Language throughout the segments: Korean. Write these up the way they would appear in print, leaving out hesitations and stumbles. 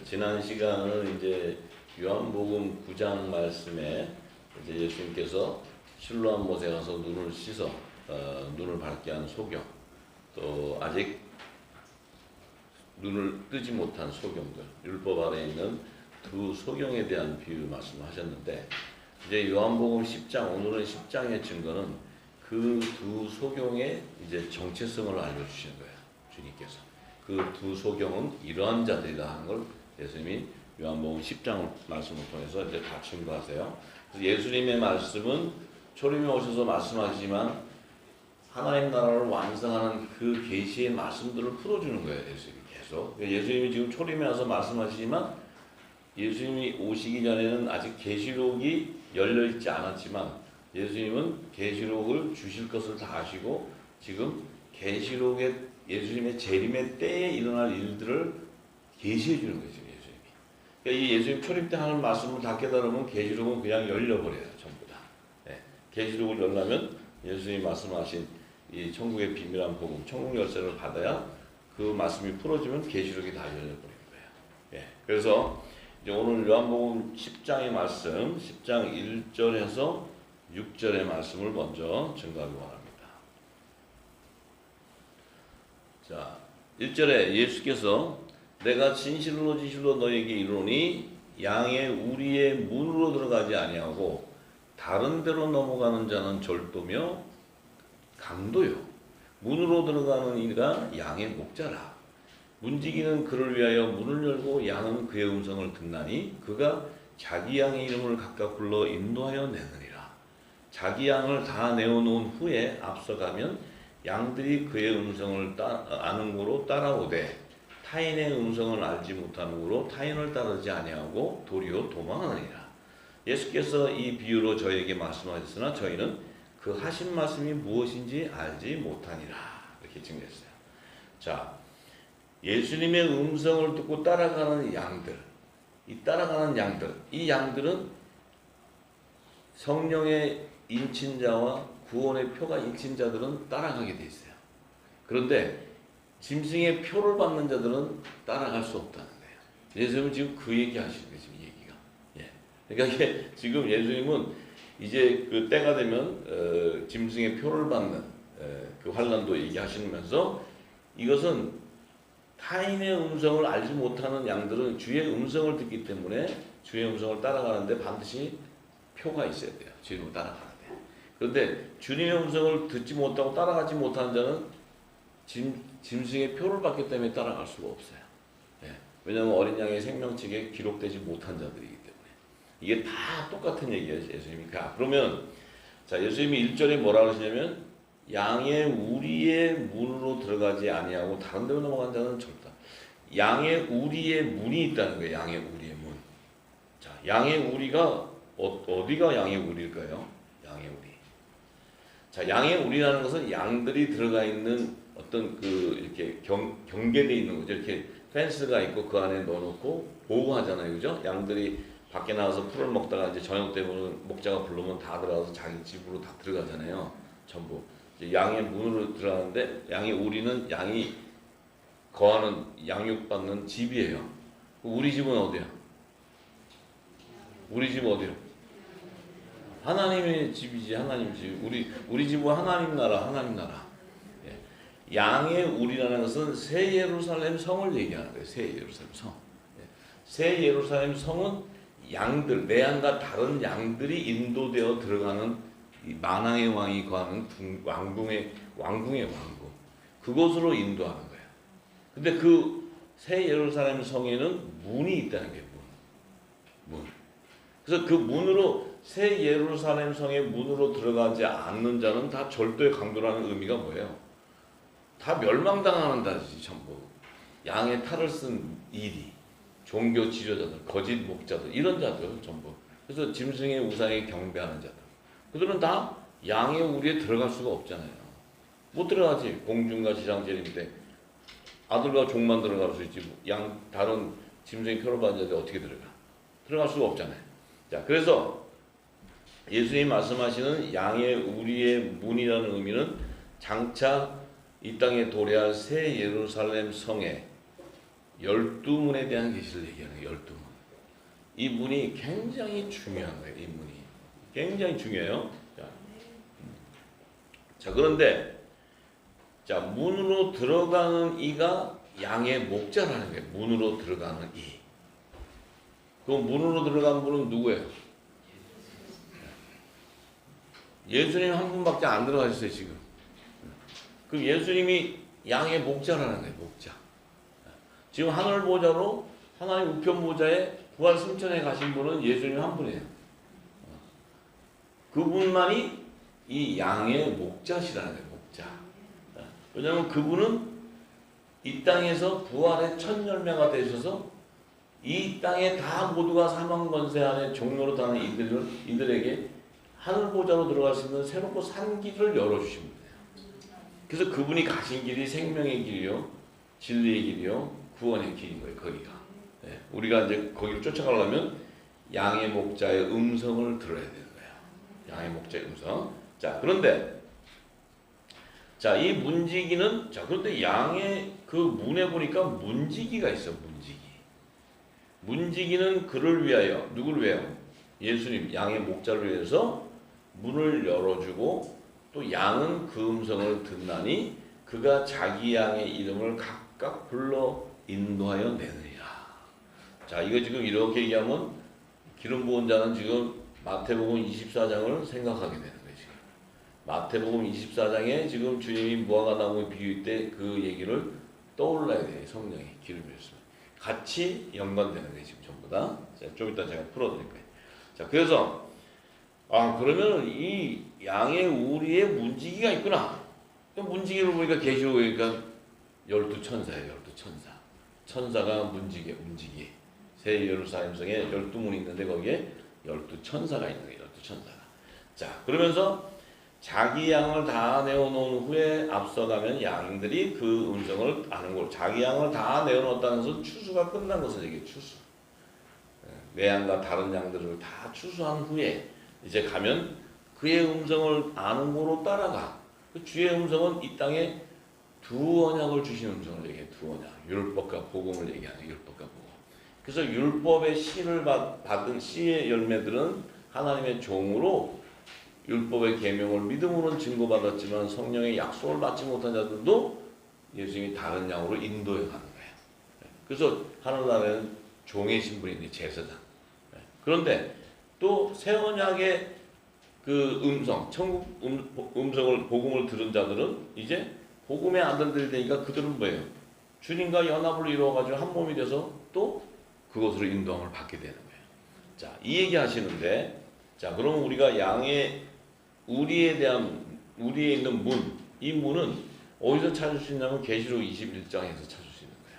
지난 시간은 이제 요한복음 9장 말씀에 이제 예수님께서 실로암 못에 가서 눈을 씻어 눈을 밝게 한 소경, 또 아직 눈을 뜨지 못한 소경들, 율법 아래 있는 두 소경에 대한 비유 말씀하셨는데, 이제 요한복음 10장, 오늘은 10장의 증거는 그 두 소경의 이제 정체성을 알려주시는 거예요, 주님께서. 그 두 소경은 이러한 자들이다 하는 걸 예수님이 요한복음 10장 말씀을 통해서 이제 다 증거하세요. 그래서 예수님의 말씀은 초림에 오셔서 말씀하시지만 하나님 나라를 완성하는 그 계시의 말씀들을 풀어주는 거예요, 예수님이 계속. 예수님이 지금 초림에 와서 말씀하시지만 예수님이 오시기 전에는 아직 계시록이 열려 있지 않았지만 예수님은 계시록을 주실 것을 다 아시고 지금 계시록의 예수님의 재림의 때에 일어날 일들을 계시해 주는 거죠, 예수님이. 그러니까 이 예수님 초림 때 하는 말씀을 다 깨달으면 계시록은 그냥 열려버려요, 전부 다. 계시록을 열려면 예수님이 말씀하신 이 천국의 비밀한 복음, 천국 열쇠를 받아야 그 말씀이 풀어지면 계시록이 다 열려버리는 거예요. 그래서 이제 오늘 요한복음 10장의 말씀, 10장 1절에서 6절의 말씀을 먼저 증거하기 원합니다. 자, 1절에 예수께서 내가 진실로 너희에게 이르노니 양의 우리의 문으로 들어가지 아니하고 다른 데로 넘어가는 자는 절도며 강도요. 문으로 들어가는 이가 양의 목자라. 문지기는 그를 위하여 문을 열고 양은 그의 음성을 듣나니 그가 자기 양의 이름을 각각 불러 인도하여 내느니라. 자기 양을 다 내어놓은 후에 앞서가면 양들이 그의 음성을 아는고로 따라오되 타인의 음성을 알지 못하는고로 타인을 따르지 아니하고 도리어 도망하느니라. 예수께서 이 비유로 저희에게 말씀하셨으나 저희는 그 하신 말씀이 무엇인지 알지 못하니라. 이렇게 증거했어요. 자, 예수님의 음성을 듣고 따라가는 양들, 이 양들은 성령의 인친자와 구원의 표가 인친 자들은 따라가게 돼 있어요. 그런데 짐승의 표를 받는 자들은 따라갈 수 없다는 거예요. 예수님은 지금 그 얘기 하시는 거예요, 지금 얘기가. 그러니까 이게 지금 예수님은 이제 그 때가 되면 짐승의 표를 받는 그 환난도 얘기하시면서 이것은 타인의 음성을 알지 못하는 양들은 주의 음성을 듣기 때문에 주의 음성을 따라가는데 반드시 표가 있어야 돼요. 주님을 따라가는데. 그런데 주님의 음성을 듣지 못하고 따라가지 못하는 자는 짐승의 표를 받기 때문에 따라갈 수가 없어요. 왜냐하면 어린 양의 생명책에 기록되지 못한 자들이기 때문에. 이게 다 똑같은 얘기예요, 예수님이. 그러면 자, 예수님이 1절에 뭐라 그러시냐면 양의 우리의 문으로 들어가지 아니하고 다른 데로 넘어간 자는 절다. 양의 우리의 문이 있다는 거예요. 양의 우리의 문. 자, 양의 우리가 어디가 양의 우리일까요? 양의 우리. 자, 양의 우리라는 것은 양들이 들어가 있는 어떤 그 이렇게 경계되어 있는 거죠. 이렇게 펜스가 있고 그 안에 넣어놓고 보호하잖아요, 그죠? 양들이 밖에 나가서 풀을 먹다가 이제 저녁 되면 목자가 부르면 다 들어가서 자기 집으로 다 들어가잖아요. 전부. 이제 양의 문으로 들어가는데 양의 우리는 양이 거하는 양육받는 집이에요. 우리 집은 어디야? 우리 집 어디요? 하나님의 집이지, 하나님 집. 우리 집은 하나님 나라. 양의 우리라는 것은 새 예루살렘 성을 얘기하는 거예요. 새 예루살렘 성. 새 예루살렘 성은 양들, 내 양과 다른 양들이 인도되어 들어가는 이 만왕의 왕이 거하는 왕궁의 왕궁. 그곳으로 인도하는 거예요. 근데 그 새 예루살렘 성에는 문이 있다는 게 문. 그래서 그 문으로 새 예루살렘 성의 문으로 들어가지 않는 자는 다 절도의 강도라는 의미가 뭐예요? 다 멸망당하는 자지, 전부. 양의 탈을 쓴 일이, 종교 지도자들, 거짓 목자들, 이런 자들 전부. 그래서 짐승의 우상에 경배하는 자들. 그들은 다 양의 우리에 들어갈 수가 없잖아요. 못 들어가지. 공중과 지상 재림 때 아들과 종만 들어갈 수 있지. 다른 짐승의 표를 받은 자들이 어떻게 들어갈 수가 없잖아요. 자, 그래서 예수님이 말씀하시는 양의 우리의 문이라는 의미는 장차 이 땅에 도래할 새 예루살렘 성에 12문에 대한 계시를 얘기하는 거예요. 12문. 이 문이 굉장히 중요한 거예요. 이 문이 굉장히 중요해요. 자 그런데 자 문으로 들어가는 이가 양의 목자라는 거예요. 문으로 들어가는 이. 그 문으로 들어간 분은 누구예요? 예수님 한 분밖에 안 들어가셨어요 지금. 그럼 예수님이 양의 목자라는 거예요. 목자. 지금 하늘 보좌로 하나님 우편 보좌에 부활 승천에 가신 분은 예수님 한 분이에요. 그분만이 이 양의 목자시라는 거예요. 목자. 왜냐하면 그분은 이 땅에서 부활의 첫 열매가 되셔서 이 땅에 다 모두가 사망 권세 안에 종로로 타는 이들에게 하늘 보좌로 들어갈 수 있는 새롭고 산 길을 열어주신 분이에요. 그래서 그분이 가신 길이 생명의 길이요, 진리의 길이요, 구원의 길인 거예요. 거기가. 네. 우리가 이제 거기를 쫓아가려면 양의 목자의 음성을 들어야 되는 거예요. 양의 목자의 음성. 자, 그런데 자, 이 문지기는 자, 그런데 양의 그 문에 보니까 문지기가 있어. 문지기는 그를 위하여 누구를 위하여? 예수님 양의 목자를 위해서 문을 열어주고 또 양은 그 음성을 듣나니 그가 자기 양의 이름을 각각 불러 인도하여 내느니라. 자, 이거 지금 이렇게 얘기하면 기름 부은 자는 지금 마태복음 24장을 생각하게 되는 거예요. 지금 마태복음 24장에 지금 주님이 무화과 나무 비유 때 그 얘기를 떠올라야 돼요. 성령이 기름 부었으면 같이 연관되는 거예요. 지금 전부 다. 자, 좀 이따 제가 풀어드릴 거예요. 자, 그래서 그러면 이 양의 우리의 문지기가 있구나. 문지기를 보니까 계시록에 보니까 12천사예요. 12천사. 천사가 문지기. 새 예루살렘 성에 12문이 있는데 거기에 12천사가 있는 거예요. 12천사가. 자, 그러면서 자기 양을 다 내어놓은 후에 앞서가면 양들이 그 음성을 아는 걸. 자기 양을 다 내어놓았다는 것은 추수가 끝난 것을 얘기해요. 추수. 내 양과 다른 양들을 다 추수한 후에 이제 가면 그의 음성을 아는 거로 따라가. 그 주의 음성은 이 땅에 두 언약을 주신 음성을 얘기해. 두 언약. 율법과 복음을 얘기하는 율법과 복음. 그래서 율법의 씨를 받은 씨의 열매들은 하나님의 종으로 율법의 계명을 믿음으로는 증거받았지만 성령의 약속을 받지 못한 자들도 예수님이 다른 양으로 인도해 가는 거예요. 그래서 하늘나라에는 종의 신분이 제사장. 그런데 또 새 언약의 그 음성, 천국 음성을 복음을 들은 자들은 이제 복음의 아들들이 되니까 그들은 뭐예요? 주님과 연합을 이루어가지고 한 몸이 돼서 또 그것으로 인도함을 받게 되는 거예요. 자, 이 얘기 하시는데, 자, 그럼 우리가 양의 우리에 있는 문, 이 문은 어디서 찾을 수 있냐면 계시록 21장에서 찾을 수 있는 거예요.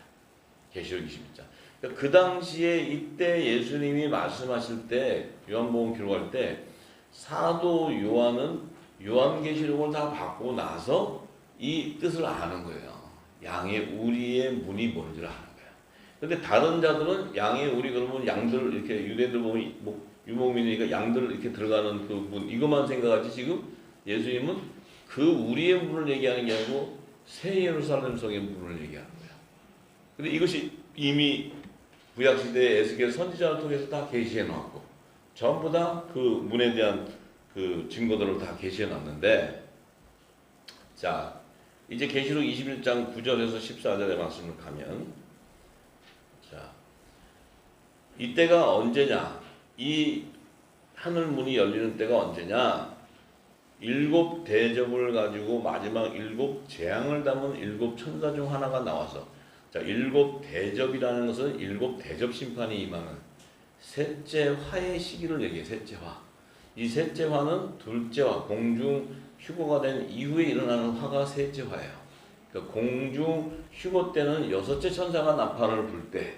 계시록 21장. 그러니까 그 당시에 이때 예수님이 말씀하실 때 요한복음 기록할 때 사도 요한은 요한계시록을 다 받고 나서 이 뜻을 아는 거예요. 양의 우리의 문이 뭔지를 아는 거예요. 근데 다른 자들은 양의 우리 그러면 양들 이렇게 유대들 보면 유목민이니까 양들 이렇게 들어가는 그 문 이것만 생각하지 지금 예수님은 그 우리의 문을 얘기하는 게 아니고 새 예루살렘 성의 문을 얘기하는 거예요. 근데 이것이 이미 구약시대의 에스겔 선지자를 통해서 다 계시해 놨고 전부 다 그 문에 대한 그 증거들을 다 계시해 놨는데 자 이제 계시록 21장 9절에서 14절의 말씀을 가면 자 이때가 언제냐 이 하늘 문이 열리는 때가 언제냐 7 대접을 가지고 마지막 7 재앙을 담은 7 천사 중 하나가 나와서 자, 7 대접이라는 것은 7 대접 심판이 임하는 셋째 화의 시기를 얘기해요. 셋째 화. 이 셋째 화는 둘째 화, 공중 휴거가 된 이후에 일어나는 화가 셋째 화예요. 그러니까 공중 휴거 때는 6째 천사가 나팔을 불 때,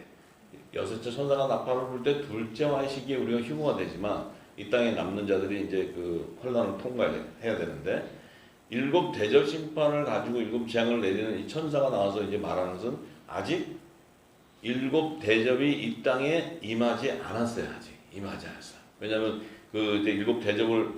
6째 천사가 나팔을 불 때 둘째 화의 시기에 우리가 휴거가 되지만 이 땅에 남는 자들이 이제 그 환란을 통과해야 되는데 7 대접 심판을 가지고 7 재앙을 내리는 이 천사가 나와서 이제 말하는 것은 아직 7 대접이 이 땅에 임하지 않았어요. 아직 임하지 않았어요. 왜냐하면 그 이제 7 대접을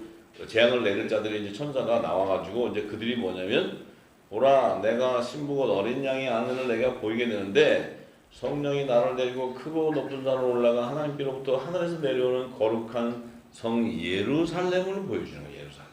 재앙을 내릴 자들이 이제 천사가 나와가지고 이제 그들이 뭐냐면 보라 내가 신부곧 어린 양의 아내를 내가 보이게 되는데 성령이 나를 데리고 크고 높은 산으로 올라가 하나님께로부터 하늘에서 내려오는 거룩한 성 예루살렘을 보여주는 거예요. 예루살렘.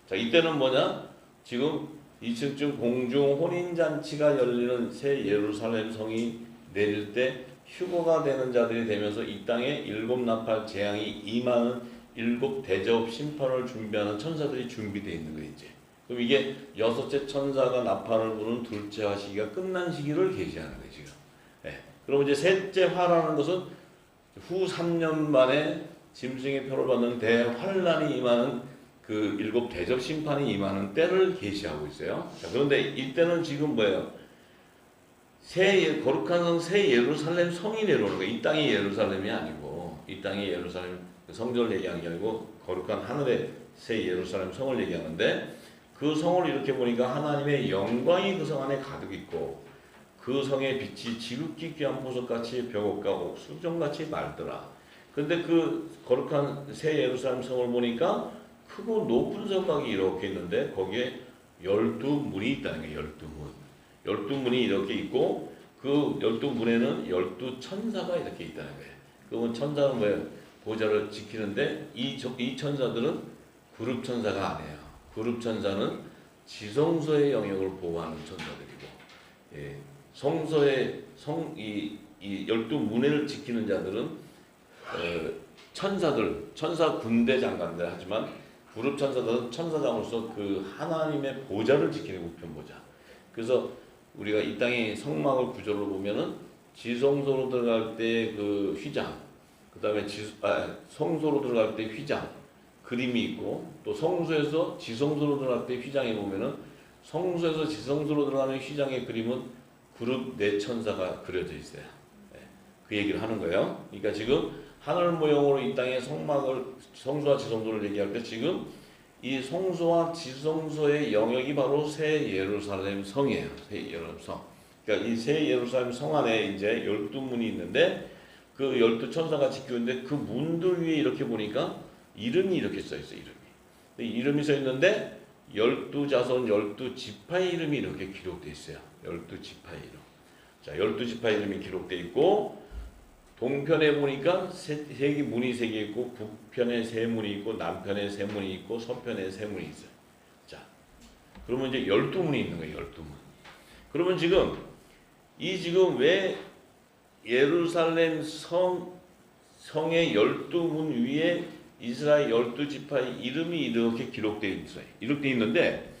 자, 이때는 뭐냐? 지금 2층쯤 공중 혼인잔치가 열리는 새 예루살렘 성이 내릴 때 휴거가 되는 자들이 되면서 이 땅에 일곱 나팔 재앙이 임하는 일곱 대접 심판을 준비하는 천사들이 준비되어 있는 거예요. 이제. 그럼 이게 여섯째 천사가 나팔을 부는 둘째 화 시기가 끝난 시기를 계시하는 거예요. 지금. 네. 그럼 이제 셋째 화라는 것은 후 3년 만에 짐승의 표를 받는 대환란이 임하는 그 일곱 대접 심판이 임하는 때를 계시하고 있어요. 자, 그런데 이때는 지금 뭐예요? 거룩한 성 새 예루살렘 성이 내려오는 거예요. 이 땅이 예루살렘이 아니고, 이 땅이 예루살렘 성전을 얘기하는 게 아니고 거룩한 하늘의 새 예루살렘 성을 얘기하는데, 그 성을 이렇게 보니까 하나님의 영광이 그 성 안에 가득 있고 그 성의 빛이 지극히 귀한 보석같이 벽옥과 옥수정같이 맑더라. 근데 그 거룩한 새 예루살렘 성을 보니까 크고 높은 성곽이 이렇게 있는데 거기에 12문이 있다는 거예요. 12문. 12문이 이렇게 있고 그 12문에는 12천사가 이렇게 있다는 거예요. 그러면 천사는 뭐예요? 보좌를 지키는데 이 천사들은 그룹 천사가 아니에요. 그룹 천사는 지성소의 영역을 보호하는 천사들이고, 예, 성소의 이 12문회를 지키는 자들은 천사들, 천사 군대 장관들 하지만 그룹 천사들은 천사장으로서 그 하나님의 보좌를 지키는 우편보좌. 그래서 우리가 이 땅의 성막을 구조를 보면은 지성소로 들어갈 때 그 휘장, 그 다음에 성소로 들어갈 때 휘장, 그림이 있고, 또 성소에서 지성소로 들어갈 때 휘장에 보면은 성소에서 지성소로 들어가는 휘장의 그림은 그룹 네 천사가 그려져 있어요. 네, 그 얘기를 하는 거예요. 그러니까 지금 하늘 모형으로 이 땅의 성소와 지성소를 얘기할 때 지금 이 성소와 지성소의 영역이 바로 새 예루살렘 성이에요. 새 예루살렘 성. 그러니까 이 새 예루살렘 성 안에 이제 12문이 있는데 그 12천사가 지키고 있는데 그 문들 위에 이렇게 보니까 이름이 이렇게 써 있어요. 이름이 써 있는데 12자손 12지파의 이름이 이렇게 기록되어 있어요. 12지파의 이름. 자, 12지파의 이름이 기록되어 있고, 동편에 보니까 문이 세 개 있고, 북편에 세 문이 있고, 남편에 세 문이 있고, 서편에 세 문이 있어요. 자, 그러면 이제 12문이 있는 거예요. 12문. 그러면 지금 왜 예루살렘 성의 12문 위에 이스라엘 12지파의 이름이 이렇게 기록되어 있어요. 이렇게 있는데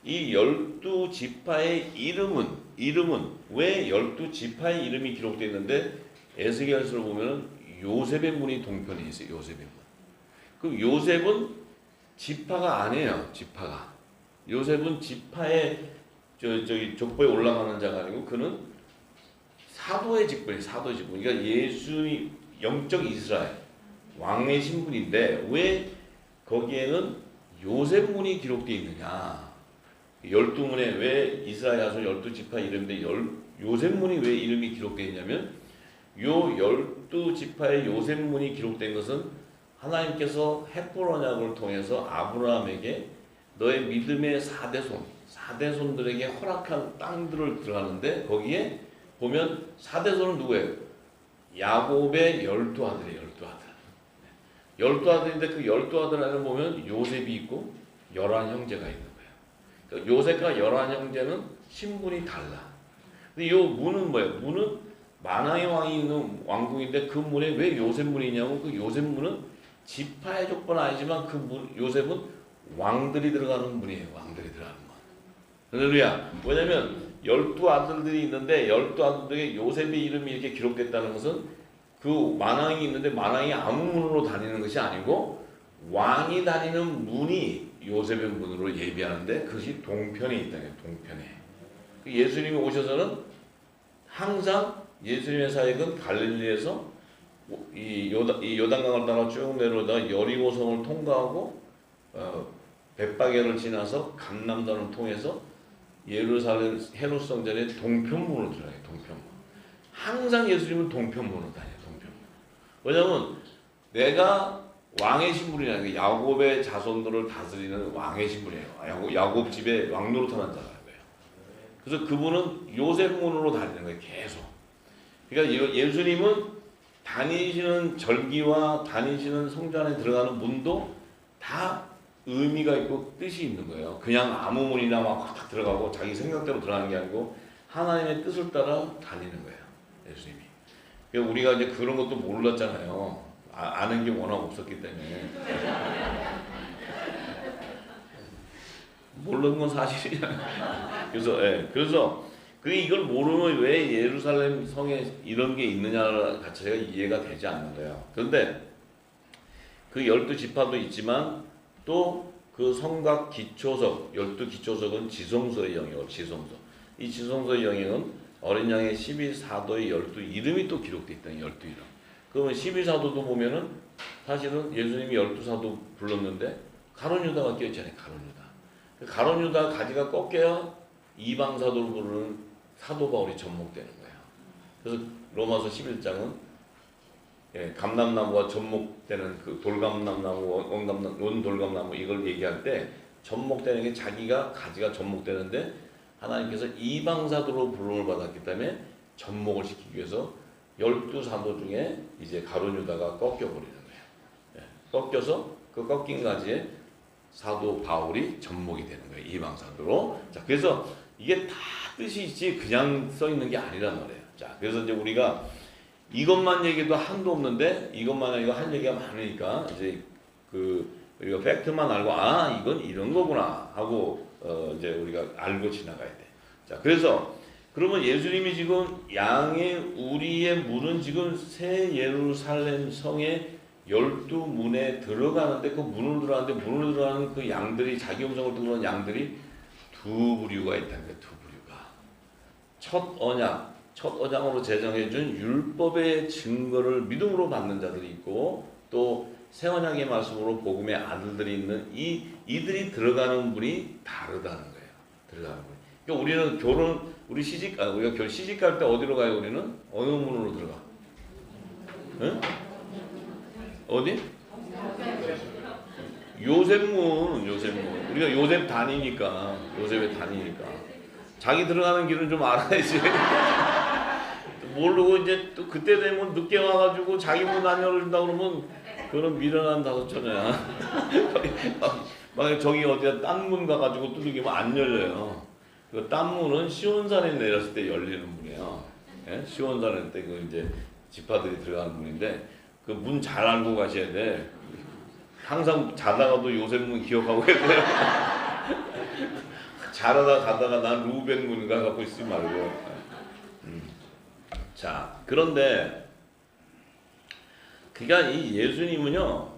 이 12지파의 이름은 왜 12지파의 이름이 기록되어 있는데 에스겔서를 보면 요셉의 문이 동편에 있어요. 요셉의 문. 그 요셉은 지파가 아니에요. 지파가. 요셉은 지파의 족보에 올라가는 자가 아니고 그는 사도의 직분이에요. 사도의 직분. 그러니까 예수의 영적 이스라엘 왕의 신분인데 왜 거기에는 요셉문이 기록되어 있느냐. 12문에 왜 이스라엘 야손 12지파 이름인데 요셉문이 왜 이름이 기록되어 있냐면 요 12지파의 요셉문이 기록된 것은 하나님께서 헷볼 언약을 통해서 아브라함에게 너의 믿음의 4대손들에게 허락한 땅들을 들어가는데 거기에 보면 4대손은 누구예요? 야곱의 12아들이에요. 12아들인데 그 12아들 안에 보면 요셉이 있고 11형제가 있는 거예요. 그러니까 요셉과 11형제는 신분이 달라. 근데 이 문은 뭐예요? 문은 만왕의 왕이 있는 왕궁인데 그 문에 왜 요셉 문이 있냐고. 그 요셉 문은 지파의 족보는 아니지만 요셉은 왕들이 들어가는 문이에요. 왕들이 들어가는 문. 할렐루야. 왜냐면 12아들들이 있는데 12아들들에게 요셉의 이름이 이렇게 기록됐다는 것은 그 만왕이 있는데 만왕이 아무 문으로 다니는 것이 아니고 왕이 다니는 문이 요셉의 문으로 예비하는데 그것이 동편에 있다는 거예요. 동편에. 예수님이 오셔서는 항상 예수님의 사역은 갈릴리에서 이 요단강을 따라 쭉 내려오다가 여리고성을 통과하고 벳바게를 지나서 감람산을 통해서 예루살렘 헤롯 성전의 동편문으로 들어가요. 동편문. 항상 예수님은 동편문으로 다녀요. 왜냐면 내가 왕의 신분이라는 게 야곱의 자손들을 다스리는 왕의 신분이에요. 야곱 집에 왕노릇하는 자라는 거예요. 그래서 그분은 요셉문으로 다니는 거예요. 계속. 그러니까 예수님은 다니시는 절기와 다니시는 성전 안에 들어가는 문도 다 의미가 있고 뜻이 있는 거예요. 그냥 아무 문이나 막 탁 들어가고 자기 생각대로 들어가는 게 아니고 하나님의 뜻을 따라 다니는 거예요. 예수님이. 그러니까 우리가 이제 그런 것도 몰랐잖아요. 아는 게 워낙 없었기 때문에. 모르는 건 사실이잖아요. 그래서 이걸 모르면 왜 예루살렘 성에 이런 게 있느냐 자체가 이해가 되지 않는 거예요. 그런데 그 12지파도 있지만 또 그 성곽 기초석, 12기초석은 지성소의 영역, 지성소. 이 지성소의 영역은 어린 양의 12사도의 12 이름이 또 기록되어 있다는 12이름. 그러면 12사도도 보면은 사실은 예수님이 12사도 불렀는데 가룟 유다가 껴있잖아요. 가룟 유다. 가룟 유다 가지가 꺾여야 이방 사도를 부르는 사도 바울이 접목되는 거예요. 그래서 로마서 11장은 감람나무가 접목되는 그 돌감람나무, 원돌감나무 이걸 얘기할 때 접목되는 게 자기가 가지가 접목되는데 하나님께서 이방 사도로 부름을 받았기 때문에 접목을 시키기 위해서 12사도 중에 이제 가룟 유다가 꺾여버리는 거예요. 꺾여서 그 꺾인 가지에 사도 바울이 접목이 되는 거예요. 이방 사도로. 자, 그래서 이게 다 뜻이 있지 그냥 써 있는 게 아니란 말이에요. 자, 그래서 이제 우리가 이것만 얘기도 한도 없는데 이것만 얘기가 할 얘기가 많으니까 이제 우리가 팩트만 알고 이건 이런 거구나 하고 이제 우리가 알고 지나가야 돼. 자, 그래서 그러면 예수님이 지금 양의 우리의 문은 지금 새 예루살렘 성의 12문에 들어가는데 그 문을 들어가는 그 양들이 자기 음성을 듣는 양들이 두 부류가 있다는 거예요. 두 부류가. 첫 언약으로 제정해준 율법의 증거를 믿음으로 받는 자들이 있고 또 새 언약의 말씀으로 복음의 아들들이 있는 이들이 들어가는 문이 다르다는 거예요. 들어가는 문. 그러니까 우리가 시집 갈 때 어디로 가요? 우리는 어느 문으로 들어가? 응? 어디? 요셉문. 우리가 요셉에 다니니까. 자기 들어가는 길은 좀 알아야지. 모르고 이제 또 그때 되면 늦게 와가지고 자기 문 안 열어준다 그러면 그런 미련한 다섯처녀야. 막 저기 어디야 딴 문 가가지고 두들기면 안 열려요. 그 딴 문은 시온산에 내렸을 때 열리는 문이에요. 예? 시온산에 때 그 이제 지파들이 들어가는 문인데 그 문 잘 알고 가셔야 돼. 항상 자다가도 요셉 문 기억하고 계세요. 자다가 가다가 난 루벤 문가 갖고 있지 말고. 자, 그런데 그러니까 이 예수님은요,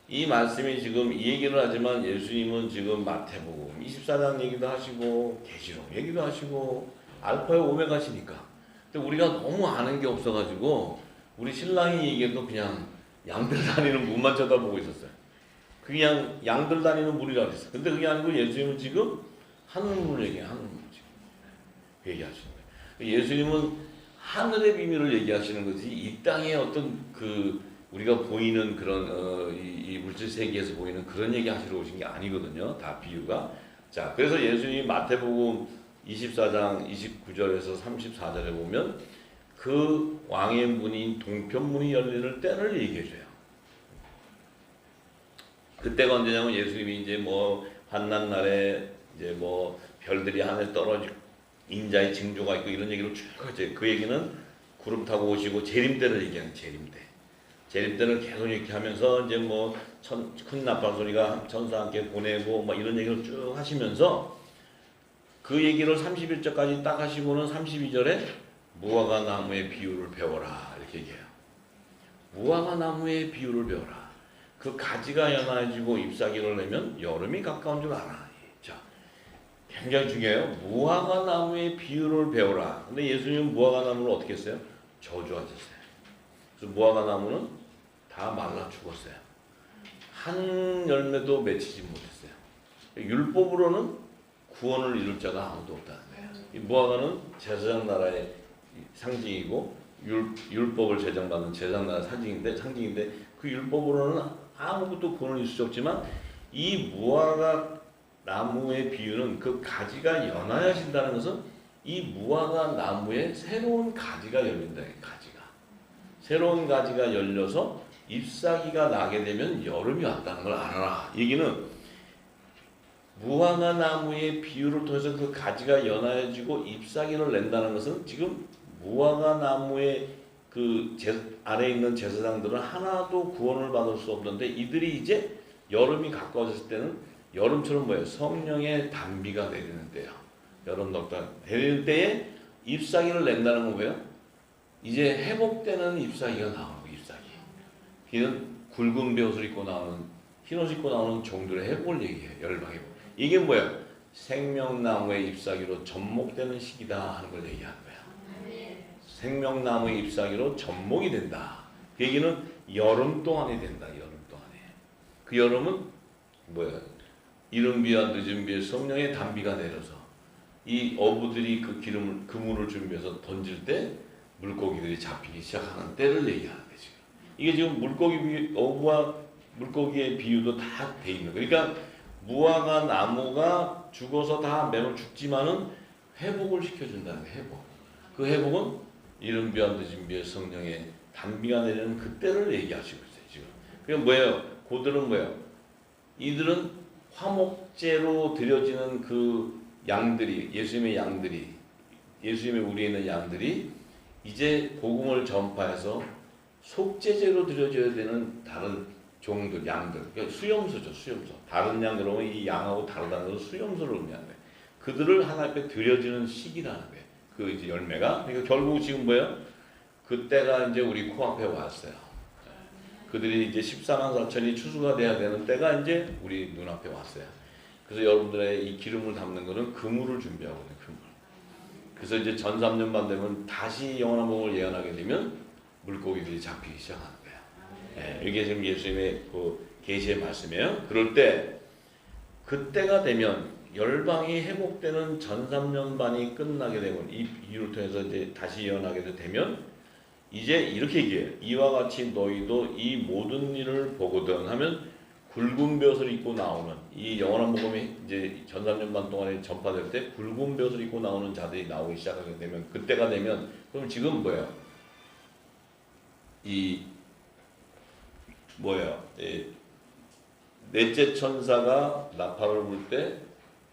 이 말씀이 지금 이 얘기를 하지만 예수님은 지금 마태복음 24장 얘기도 하시고 계시록 얘기도 하시고 알파의 오메가시니까. 근데 우리가 너무 아는 게 없어가지고 우리 신랑이 얘기해도 그냥 양들 다니는 문만 쳐다보고 있었어요. 그냥 양들 다니는 문이라고 했어요. 근데 그게 아니고 예수님은 지금 하늘 문을 얘기해요. 하늘 문 지금 얘기하시는 거예요. 예수님은 하늘의 비밀을 얘기하시는 거지 이 땅의 어떤 우리가 보이는 그런 이 물질 세계에서 보이는 그런 얘기 하시러 오신 게 아니거든요. 다 비유가. 자, 그래서 예수님이 마태복음 24장 29절에서 34절에 보면 그 왕의 문인 동편문이 열리는 때를 얘기해줘요. 그때가 언제냐면 예수님이 이제 뭐 환난 날에 이제 뭐 별들이 하늘에 떨어지고 인자의 징조가 있고 이런 얘기를 쭉 하죠. 그 얘기는 구름 타고 오시고 재림 때를 얘기하는 재림 때. 재림 때는 계속 이렇게 하면서 이제 뭐 큰 나팔 소리가 천사 함께 보내고 뭐 이런 얘기를 쭉 하시면서 그 얘기를 31절까지 딱 하시고는 32절에 무화과 나무의 비유를 배워라 이렇게 얘기해요. 무화과 나무의 비유를 배워라. 그 가지가 연해지고 잎사귀를 내면 여름이 가까운 줄 알아. 자, 굉장히 중요해요. 무화과 나무의 비유를 배워라. 근데 예수님은 무화과 나무를 어떻게 했어요? 저주하셨어요. 그래서 무화과 나무는 다 말라 죽었어요. 한 열매도 맺히지 못했어요. 율법으로는 구원을 이룰 자가 아무도 없다는 거예요. 이 무화과는 제사장 나라의 상징이고 율법을 제정받는 제사장 나라 상징인데 그 율법으로는 아무것도 구원을 이룰 수 없지만 이 무화과 나무의 비유는 그 가지가 연하여진다는 것은 이 무화과 나무에 새로운 가지가 열린다. 가지가. 새로운 가지가 열려서 잎사귀가 나게 되면 여름이 왔다는 걸 알아라. 얘기는 무화과 나무의 비유를 통해서 그 가지가 연하여지고 잎사귀를 낸다는 것은 지금 무화과 나무의 그 아래에 있는 제사장들은 하나도 구원을 받을 수 없는데 이들이 이제 여름이 가까워졌을 때는 여름처럼 뭐예요? 성령의 단비가 내리는 때요. 여름 넉달 내리는 때에 잎사귀를 낸다는 건 뭐예요? 이제 회복되는 잎사귀가 나오고 잎사귀. 이는 굵은 벼옷을 입고 나오는 흰옷 입고 나오는 종들의 회복을 얘기해요. 열방의 회복. 이게 뭐예요? 생명나무의 잎사귀로 접목되는 시기다 하는 걸 얘기하는 거예요. 생명나무의 잎사귀로 접목이 된다. 그 얘기는 여름 동안이 된다. 여름 동안에. 그 여름은 뭐예요? 이른 비와 늦은 비에 성령의 단비가 내려서 이 어부들이 그 기름을 그물을 준비해서 던질 때 물고기들이 잡히기 시작하는 때를 얘기하는 거죠. 이게 지금 어부와 물고기의 비유도 다 돼 있는 거예요. 그러니까 무화과 나무가 죽어서 다 매번 죽지만은 회복을 시켜준다는 거예요. 회복. 그 회복은 이른 비와 늦은 비에 성령의 단비가 내리는 그때를 얘기하시고 있어요. 지금. 그게 뭐예요? 그들은 뭐예요? 이들은 화목제로 드려지는 그 양들이 예수님의 우리에 있는 양들이 이제 복음을 전파해서 속죄제로 드려져야 되는 다른 종들, 양들. 그러니까 수염소죠, 수염소. 다른 양 그러면 이 양하고 다르다는 것은 수염소를 의미하는 거예요. 그들을 하나님 앞에 드려지는 시기라는 거예요. 그 이제 열매가. 그러니까 결국 지금 뭐예요? 그때가 이제 우리 코앞에 왔어요. 그들이 이제 14만 4천이 추수가 돼야 되는 때가 이제 우리 눈앞에 왔어요. 그래서 여러분들의 이 기름을 담는 것은 그물을 준비하거든요. 그물. 그래서 이제 전 3년만 되면 다시 영원한 복음을 예언하게 되면 물고기들이 잡히기 시작하는 거예요. 예, 이게 지금 예수님의 그 계시의 말씀이에요. 그럴 때 그때가 되면 열방이 회복되는 전 3년 반이 끝나게 되면 이 비유를 통해서 이제 다시 예언하게 되면 이제 이렇게 얘기해요. 이와 같이 너희도 이 모든 일을 보거든 하면 굵은 벼옷을 입고 나오는 이 영원한 복음이 이제 전 3년 반 동안에 전파될 때 굵은 벼옷을 입고 나오는 자들이 나오기 시작하게 되면 그때가 되면 그럼 지금 뭐예요? 넷째 천사가 나팔을 불 때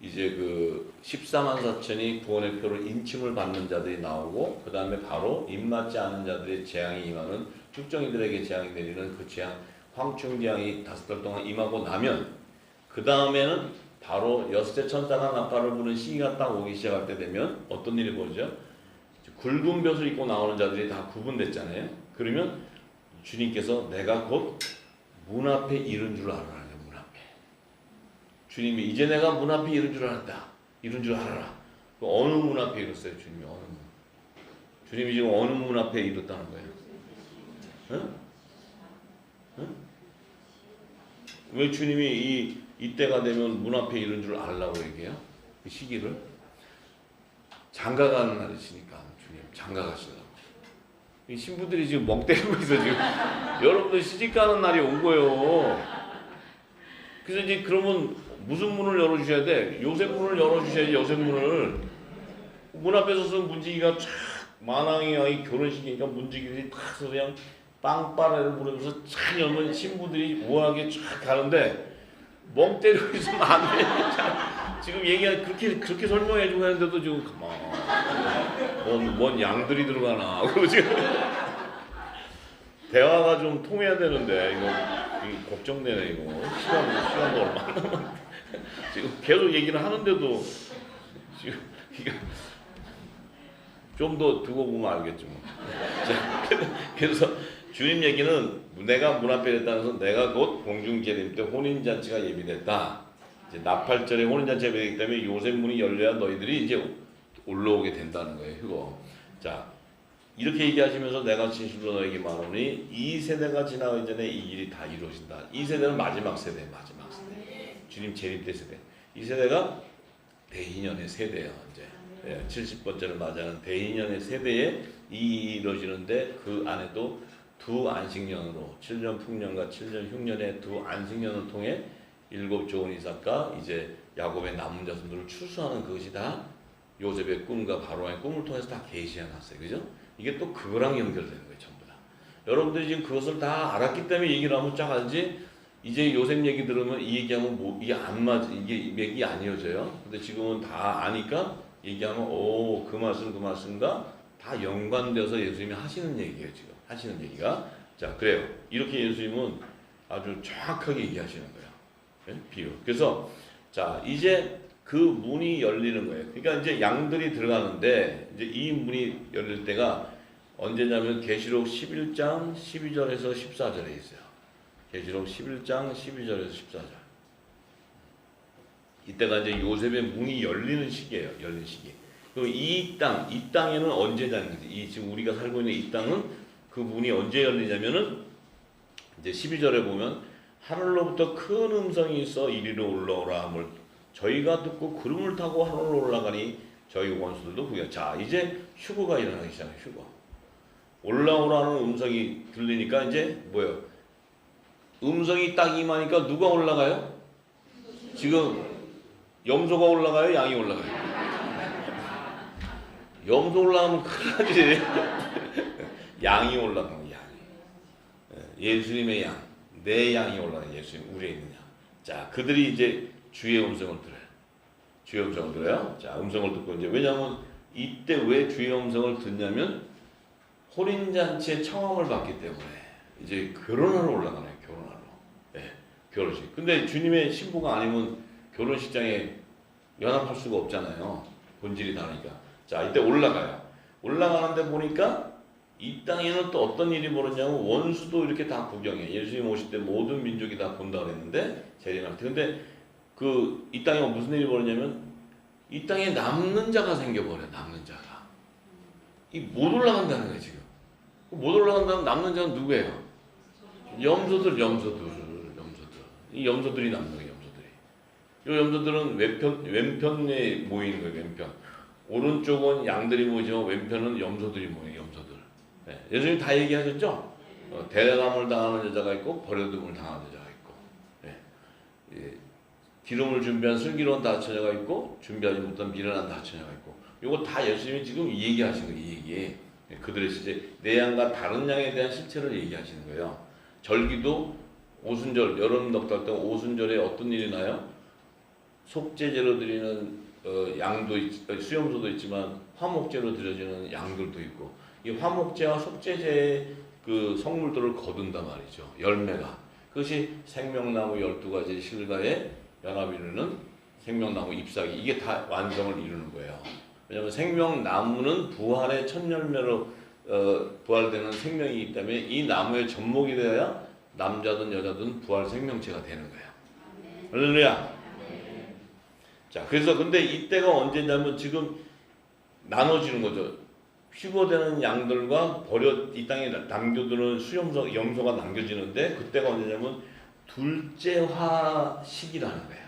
이제 그 14만 4천이 구원의 표를 인침을 받는 자들이 나오고 그 다음에 바로 입맞지 않은 자들의 재앙이 임하는 축정이들에게 재앙이 내리는 그 재앙 황충재앙이 5달 동안 임하고 나면 그 다음에는 바로 여섯째 천사가 나팔을 부는 시기가 딱 오기 시작할 때 되면 어떤 일이 벌어져? 굵은 벼옷을 입고 나오는 자들이 다 구분됐잖아요. 그러면 주님께서 내가 곧 문 앞에 이른 줄 알아라. 문 앞에. 주님이 이제 내가 문 앞에 이른 줄 알았다. 이른 줄 알아라. 어느 문 앞에 이뤘어요? 주님이 어느 문? 주님이 지금 어느 문 앞에 이뤘다는 거예요? 응? 응? 왜 주님이 이때가 되면 문 앞에 이른 줄 알라고 얘기해요? 그 시기를? 장가가는 날이시니까 주님 장가가시려고. 이 신부들이 지금 멍 때리고 있어 지금. 여러분들 시집가는 날이 온 거예요. 그래서 이제 그러면 무슨 문을 열어주셔야 돼? 요셉 문을 열어주셔야지. 요셉 문을. 문 앞에 서서 문지기가 촥 만왕의 결혼식이니까 문지기들이 탁 서서 그냥 빵빠레를 부르면서 촥 열면 신부들이 우아하게 촥 가는데 멍 때리고 있으면 안 돼. 지금 얘기가 그렇게 설명해주고 하는데도 지금 가만. 뭔 양들이 들어가나. 그리고 지금 대화가 좀 통해야 되는데 이거 걱정되네 이거. 시간도 얼마 안 남았는데 지금 계속 얘기를 하는데도 지금 이거 좀 더 두고 보면 알겠지 뭐. 자, 그래서 주님 얘기는 내가 문 앞에 됐다는 것은 내가 곧 공중재림 때 혼인잔치가 예비됐다. 이제 나팔절에 혼인잔치가 예비되기 때문에 요셉 문이 열려야 너희들이 이제 올라오게 된다는 거예요. 이거. 자, 이렇게 얘기하시면서 내가 진실로 너에게 말하노니 이 세대가 지나가기 전에 이 일이 다 이루어진다. 이 세대는 마지막 세대, 마지막 세대. 주님 재림 때 세대. 이 세대가 대인연의 세대예요. 이제 70번째를 맞이하는 대인연의 세대에 이 이루어지는데 그 안에도 두 안식년으로 7년 풍년과 7년 흉년의 두 안식년을 통해 일곱 좋은 이삭과 이제 야곱의 남은 자손들을 추수하는 그것이 다 요셉의 꿈과 바로의 꿈을 통해서 다 계시해 놨어요. 그죠? 이게 또 그거랑 연결되는 거예요. 전부 다. 여러분들이 지금 그것을 다 알았기 때문에 얘기를 하면 쫙 알지. 이제 요셉 얘기 들으면 이 얘기하면 뭐 이게 안 맞아. 이게 맥이 안 이어져요. 근데 지금은 다 아니까 얘기하면 오, 그 말씀과 다 연관돼서 예수님이 하시는 얘기예요. 지금 하시는 얘기가. 자, 그래요. 이렇게 예수님은 아주 정확하게 얘기하시는 거예요. 네? 비유. 그래서 자, 이제 그 문이 열리는 거예요. 그러니까 이제 양들이 들어가는데 이제 이 문이 열릴 때가 언제냐면 계시록 11장 12절에서 14절에 있어요. 계시록 11장 12절에서 14절. 이때가 이제 요셉의 문이 열리는 시기예요. 열리는 시기. 그럼 이 땅에는 언제 자는 거지? 이 지금 우리가 살고 있는 이 땅은 그 문이 언제 열리냐면은 이제 12절에 보면 하늘로부터 큰 음성이 있어 이리로 올라오라 함을 저희가 듣고 구름을 타고 하늘로 올라가니 저희 원수들도 구경. 자, 이제 휴거가 일어나기 시작해요. 휴거. 올라오라는 음성이 들리니까 이제 뭐예요? 음성이 딱 임하니까 누가 올라가요? 지금 염소가 올라가요? 양이 올라가요? 염소 올라가면 큰일 나지. 양이 올라가는 양이. 예수님의 양, 내 양이 올라가는 예수님, 우리에 있는 양. 자, 그들이 이제 주의 음성을 들어요. 주의 음성을 들어요. 자, 음성을 듣고 이제 왜냐하면 이때 왜 주의 음성을 듣냐면 혼인잔치의 청함을 받기 때문에 이제 결혼하러 올라가나요. 결혼하러. 네, 결혼식. 근데 주님의 신부가 아니면 결혼식장에 연합할 수가 없잖아요. 본질이 다르니까. 자, 이때 올라가요. 올라가는데 보니까 이 땅에는 또 어떤 일이 벌어지냐면 원수도 이렇게 다 구경해. 예수님 오실 때 모든 민족이 다 본다 그랬는데 재림할 때. 근데 그 이 땅에 무슨 일이 벌어지냐면 이 땅에 남는 자가 생겨버려. 남는 자가. 이 못 올라간다는 거예요 지금. 못 올라간다면 남는 자는 누구예요? 염소들. 이 염소들이 남는 거예요. 이 염소들은 왼편에 모이는 거예요. 왼편. 오른쪽은 양들이 모이지만 왼편은 염소들이 모여요. 염소들. 네. 예수님 다 얘기하셨죠? 데려감을 당하는 여자가 있고 버려둠을 당하는 여자가 있고, 네. 예. 기름을 준비한 슬기로운 다처녀가 있고 준비하지 못한 미련한 다처녀가 있고. 이거 다 예수님이 지금 이 얘기하신 거예요. 이 얘기. 그들의 실제 내 양과 다른 양에 대한 실체를 얘기하시는 거예요. 절기도 오순절 여름 넉달 때 오순절에 어떤 일이 나요? 속죄제로 드리는 양도 수염소도 있지만 화목제로 드려지는 양들도 있고 이 화목제와 속죄제의 그 성물들을 거둔단 말이죠. 열매가. 그것이 생명나무 12가지 실과에 연합 이루는 생명나무 잎사귀. 이게 다 완성을 이루는 거예요. 왜냐하면 생명나무는 부활의 첫 열매로 부활되는 생명이기 때문에 이 나무의 접목이 되어야 남자든 여자든 부활 생명체가 되는 거예요. 할렐루야. 자, 그래서 근데 이때가 언제냐면 지금 나눠지는 거죠. 휴거되는 양들과 이 땅에 남겨두는 염소가 남겨지는데 그때가 언제냐면 둘째화 시기라는 거예요.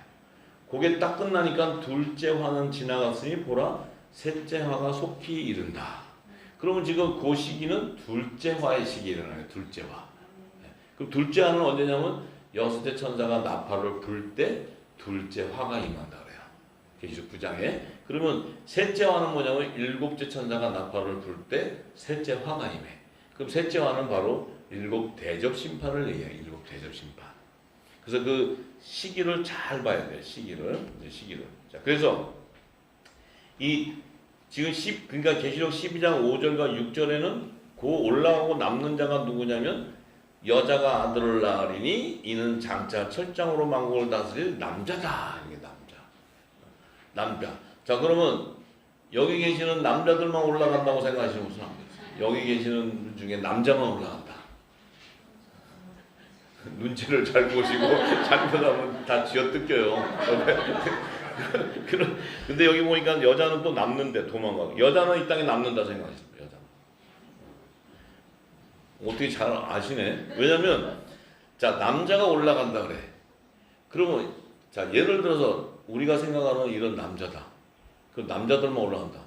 그게 딱 끝나니까 둘째화는 지나갔으니 보라 셋째화가 속히 이른다. 그러면 지금 그 시기는 둘째화의 시기라는 거예요. 둘째화. 그럼 둘째화는 언제냐면 여섯째 천사가 나팔을 불 때 둘째화가 임한다 그래요. 계시록 9장에. 그러면 셋째화는 뭐냐면 일곱째 천사가 나팔을 불 때 셋째 화가 임해. 그럼 셋째 화는 바로 일곱 대접 심판을 얘기해요. 일곱 대접 심판. 그래서 그 시기를 잘 봐야 돼요. 시기를. 자, 그래서 이 지금 그러니까 계시록 12장 5절과 6절에는 그 올라오고 남는 자가 누구냐면 여자가 아들을 낳으리니 이는 장차 철장으로 만국을 다스릴 남자다. 이게 남자. 자, 그러면 여기 계시는 남자들만 올라간다고 생각하시는 무슨 안 돼요? 여기 계시는 분 중에 남자만 올라간다. 눈치를 잘 보시고 잘못하면 다 쥐어뜯겨요. 근데 여기 보니까 여자는 또 남는데 도망가고. 여자는 이 땅에 남는다 생각하시죠. 여자는. 어떻게 잘 아시네. 왜냐면 자, 남자가 올라간다 그래. 그러면 자, 예를 들어서 우리가 생각하는 이런 남자다. 그 남자들만 올라간다.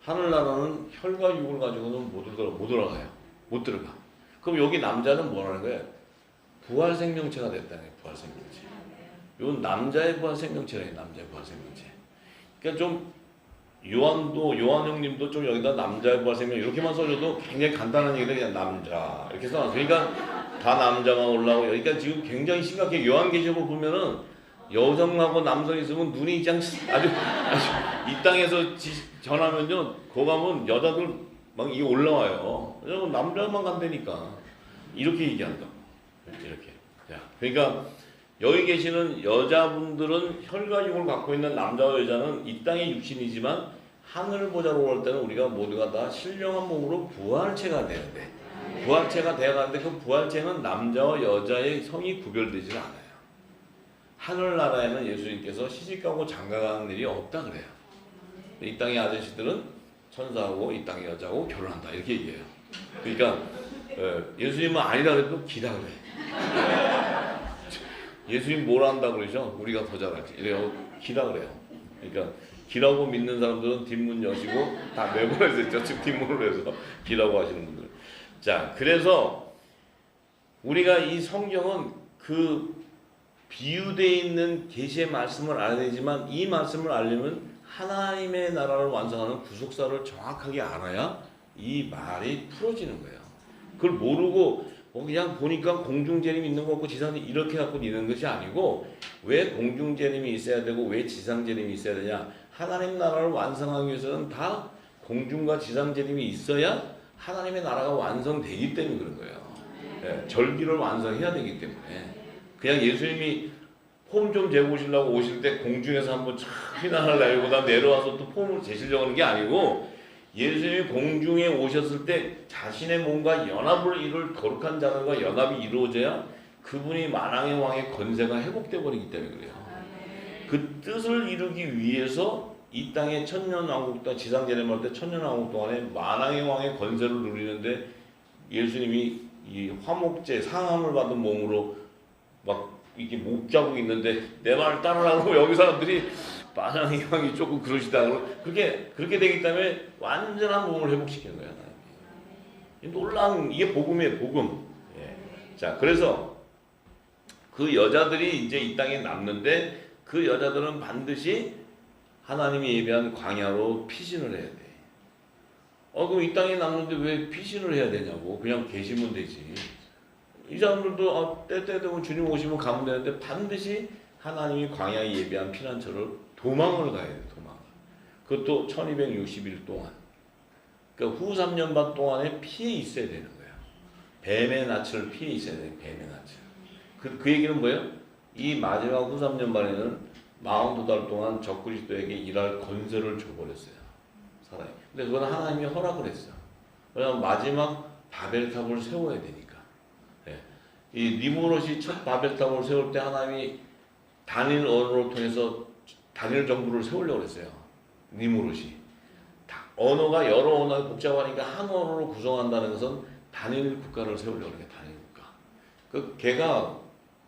하늘나라는 혈과 육을 가지고는 못 올라가요. 못 들어가. 그럼 여기 남자는 뭐라는 거예요? 부활 생명체가 됐다는 거예요. 부활 생명체. 이건 남자의 부활 생명체래요. 남자의 부활 생명체. 그러니까 좀 요한 형님도 좀 여기다 남자의 부활 생명 이렇게만 써줘도 굉장히 간단한 얘기인데 그냥 남자 이렇게 써놨어요. 그러니까 다 남자만 올라오고 그러니까 지금 굉장히 심각해. 요한계시록 보면은 여성하고 남성 있으면 눈이 그냥 아주 이 땅에서 전하면요 거 가면 여자들 막 이게 올라와요. 왜냐면 남자만 간다니까 이렇게 얘기한다. 이렇게. 자, 그러니까 여기 계시는 여자분들은 혈과육을 갖고 있는 남자와 여자는 이 땅의 육신이지만 하늘 보자로 올 때는 우리가 모두가 다 신령한 몸으로 부활체가 돼야 돼. 부활체가 돼야 가는데 그 부활체는 남자와 여자의 성이 구별되지 않아요. 하늘나라에는 예수님께서 시집가고 장가가는 일이 없다 그래요. 이 땅의 아저씨들은 천사하고 이 땅의 여자하고 결혼한다 이렇게 얘기해요. 그러니까 예수님은 아니라 그래도 기다 그래. 예수님 뭘 한다 그러죠? 우리가 더 잘하지. 이래요. 기라 그래요. 그러니까 기라고 믿는 사람들은 뒷문 여시고 다 매번에서 저쪽 뒷문으로 해서 기라고 하시는 분들. 자, 그래서 우리가 이 성경은 그 비유되어 있는 계시의 말씀을 알아야 되지만 이 말씀을 알려면 하나님의 나라를 완성하는 구속사를 정확하게 알아야 이 말이 풀어지는 거예요. 그걸 모르고 그냥 보니까 공중재림이 있는 거 같고 지상재림 이렇게 갖고 있는 것이 아니고 왜 공중재림이 있어야 되고 왜 지상재림이 있어야 되냐. 하나님 나라를 완성하기 위해서는 다 공중과 지상재림이 있어야 하나님의 나라가 완성되기 때문에 그런 거예요. 네, 절기를 완성해야 되기 때문에 그냥 예수님이 폼 좀 재보시려고 오실 때 공중에서 한번 촥 휘날을 날리고 그다음 내려와서 또 폼을 재시려고 하는 게 아니고 예수님이 공중에 오셨을 때 자신의 몸과 연합을 이룰 거룩한 자들과 연합이 이루어져야 그분이 만왕의 왕의 권세가 회복되어 버리기 때문에 그래요. 그 뜻을 이루기 위해서 이 땅의 천년왕국 동안 지상재림할 때 천년왕국 동안에 만왕의 왕의 권세를 누리는데 예수님이 이 화목제 상함을 받은 몸으로 막 이렇게 목 자국 있는데 내 말을 따르라고 여기 사람들이 만왕의 왕이 조금 그러시다 그렇게 되기 때문에 완전한 몸을 회복시키는 거야. 놀라운 이게 복음이에요, 복음. 예. 자, 그래서 그 여자들이 이제 이 땅에 남는데 그 여자들은 반드시 하나님이 예배한 광야로 피신을 해야 돼. 그럼 이 땅에 남는데 왜 피신을 해야 되냐고. 그냥 계시면 되지. 이 사람들도 때 되면 주님 오시면 가면 되는데 반드시 하나님이 광야에 예배한 피난처를 도망을 가야 돼. 도망. 그것도 1260일 동안. 그러니까 후 3년 반 동안에 피해 있어야 되는 거야. 뱀의 낯을 피해 있어야 돼. 뱀의 낯을. 그 얘기는 뭐예요? 이 마지막 후 3년 반에는 42달 동안 적그리스도에게 일할 권세를 줘버렸어요. 사람이. 근데 그건 하나님이 허락을 했어요. 왜냐하면 마지막 바벨탑을 세워야 되니까. 예. 이 니무롯이 첫 바벨탑을 세울 때 하나님이 단일 언어를 통해서 단일 정부를 세우려고 했어요. 니무롯이. 언어가 여러 언어가 복잡하니까 한 언어로 구성한다는 것은 단일 국가를 세우려고 해요. 단일 국가. 그 걔가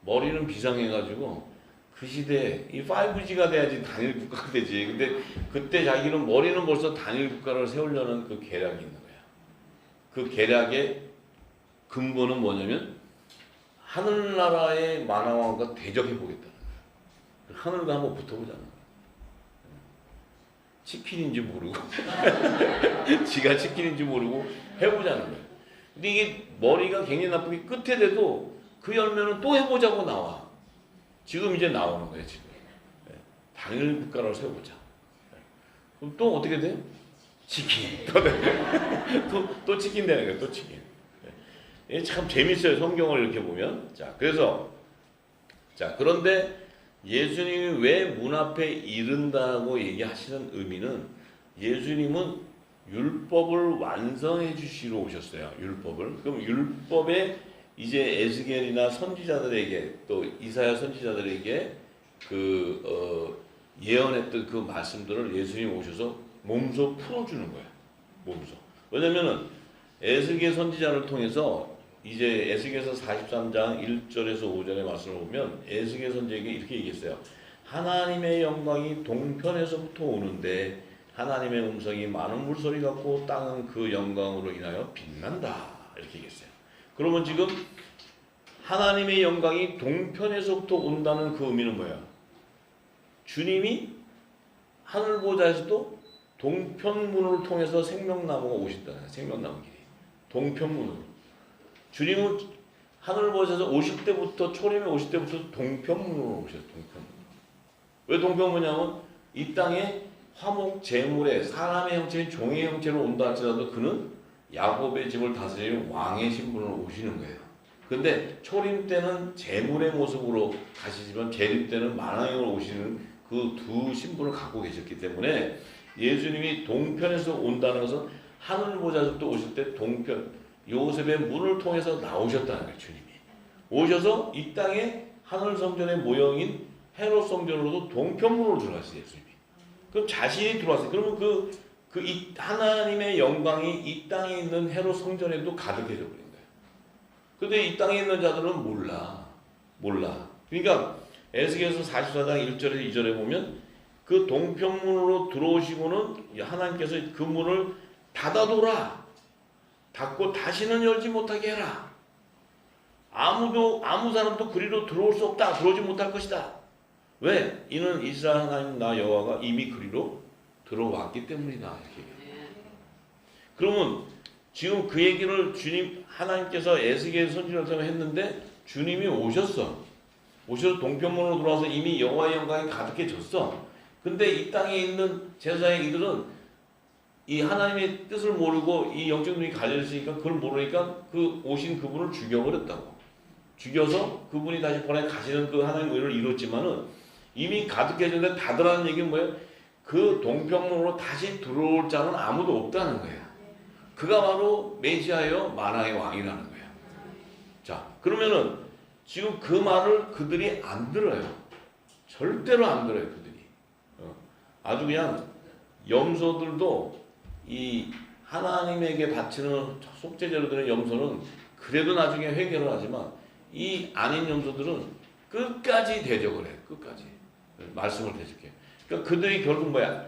머리는 비상해가지고 그 시대에 이 5G가 돼야지 단일 국가가 되지. 근데 그때 자기는 머리는 벌써 단일 국가를 세우려는 그 계략이 있는 거야. 그 계략의 근본은 뭐냐면 하늘나라의 만왕왕과 대적해 보겠다는 거야. 하늘과 한번 붙어보자는 거야. 치킨인지 모르고 지가 치킨인지 모르고 해보자는 거야. 근데 이게 머리가 굉장히 나쁘게 끝에 돼도 그 열매는 또 해보자고 나와. 지금 이제 나오는 거예요. 지금. 단일 국가를 세워보자. 그럼 또 어떻게 돼? 치킨. 또 치킨 되는 거예요. 또 치킨. 참 재밌어요. 성경을 이렇게 보면. 자, 그래서 그런데 예수님이 왜 문 앞에 이른다고 얘기하시는 의미는 예수님은 율법을 완성해 주시러 오셨어요. 율법을. 그럼 율법에 이제 에스겔이나 선지자들에게 또 이사야 선지자들에게 예언했던 그 말씀들을 예수님이 오셔서 몸소 풀어주는 거예요. 몸소. 왜냐면은 에스겔 선지자를 통해서 이제 에스겔서 43장 1절에서 5절의 말씀을 보면 에스겔 선지자에게 이렇게 얘기했어요. 하나님의 영광이 동편에서부터 오는데 하나님의 음성이 많은 물소리 같고 땅은 그 영광으로 인하여 빛난다. 이렇게 얘기했어요. 그러면 지금 하나님의 영광이 동편에서부터 온다는 그 의미는 뭐야? 주님이 하늘보좌에서도 동편문을 통해서 생명나무가 오신다는 거예요. 생명나무 길이. 동편문으로. 주님은 하늘을 보셔서 오실 때부터 초림에 오실 때부터 동편문으로 오셨어요. 동편문. 왜 동편문이냐면 이 땅에 화목 제물의 사람의 형체인 종의 형체로 온다 할지라도 그는 야곱의 집을 다스리는 왕의 신분으로 오시는 거예요. 근데 초림 때는 제물의 모습으로 가시지만 재림 때는 만왕으로 오시는 그 두 신분을 갖고 계셨기 때문에 예수님이 동편에서 온다는 것은 하늘 보좌석도 오실 때 동편 요셉의 문을 통해서 나오셨다는 거예요. 주님이 오셔서 이 땅에 하늘 성전의 모형인 헤롯 성전으로도 동편문으로 들어갔어요. 예수님이. 그럼 자신이 들어왔어요. 그러면 이 하나님의 영광이 이 땅에 있는 헤롯 성전에도 가득해져 버린 거예요. 근데 이 땅에 있는 자들은 몰라. 그러니까 에스겔서 44장 1절에서 2절에 보면 그 동편문으로 들어오시고는 하나님께서 그 문을 닫아둬라. 닫고 다시는 열지 못하게 해라. 아무 사람도 그리로 들어올 수 없다. 들어오지 못할 것이다. 왜? 이는 이스라엘 하나님 나 여호와가 이미 그리로 들어왔기 때문이다. 이렇게 얘기해요. 그러면 지금 그 얘기를 주님 하나님께서 에스겔 선지자를 통해 했는데 주님이 오셔서 동편문으로 들어와서 이미 여호와의 영광이 가득해졌어. 근데 이 땅에 있는 제사장의 이들은 이 하나님의 뜻을 모르고 이 영적 눈이 갈려있으니까 그걸 모르니까 그 오신 그분을 죽여버렸다고. 죽여서 그분이 다시 번에 가시는 그 하나님의 의를 이뤘지만은 이미 가득해졌는데 닫으라는 얘기는 뭐예요? 그 동편문으로 다시 들어올 자는 아무도 없다는 거예요. 그가 바로 메시아여 만왕의 왕이라는 거예요. 자, 그러면은 지금 그 말을 그들이 안 들어요. 절대로 안 들어요, 그들이. 아주 그냥 염소들도 이 하나님에게 바치는 속죄제로 드는 염소는 그래도 나중에 회개를 하지만 이 아닌 염소들은 끝까지 대적을 해요. 끝까지. 말씀을 대적해요. 그러니까 그들이 결국 뭐야?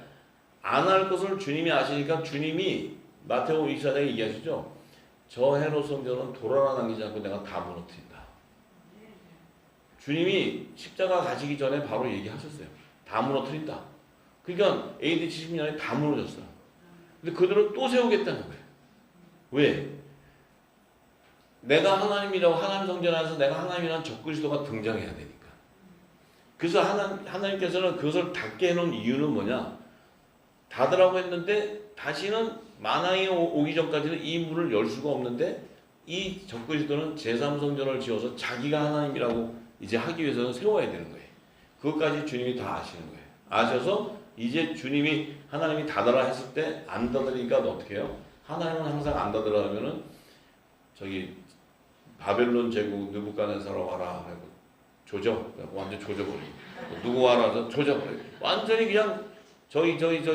안 할 것을 주님이 아시니까 주님이 마태복음 24장에 얘기하시죠. 저 헤롯 성전은 돌 하나 남기지 않고 내가 다 무너뜨린다. 주님이 십자가 가시기 전에 바로 얘기하셨어요. 다 무너뜨린다. 그러니까 AD 70년에 다 무너졌어요. 근데 그들은 또 세우겠다는 거예요. 왜? 내가 하나님이라고 하나님 성전 안에서 내가 하나님이라는 적그리스도가 등장해야 되니까. 그래서 하나님께서는 그것을 닫게 해놓은 이유는 뭐냐? 닫으라고 했는데 다시는 만왕이 오기 전까지는 이 문을 열 수가 없는데 이 적그리스도는 제3성전을 지어서 자기가 하나님이라고 이제 하기 위해서는 세워야 되는 거예요. 그것까지 주님이 다 아시는 거예요. 아셔서 이제 주님이 하나님이 닫아라 했을 때 안 닫으니까 어떻게 해요? 하나님은 항상 안 닫으라 하면은 저기 바벨론 제국 느부갓네살 와라 하고 조져 완전 조져버리고 누구 와라 조져버리고 완전히 그냥 저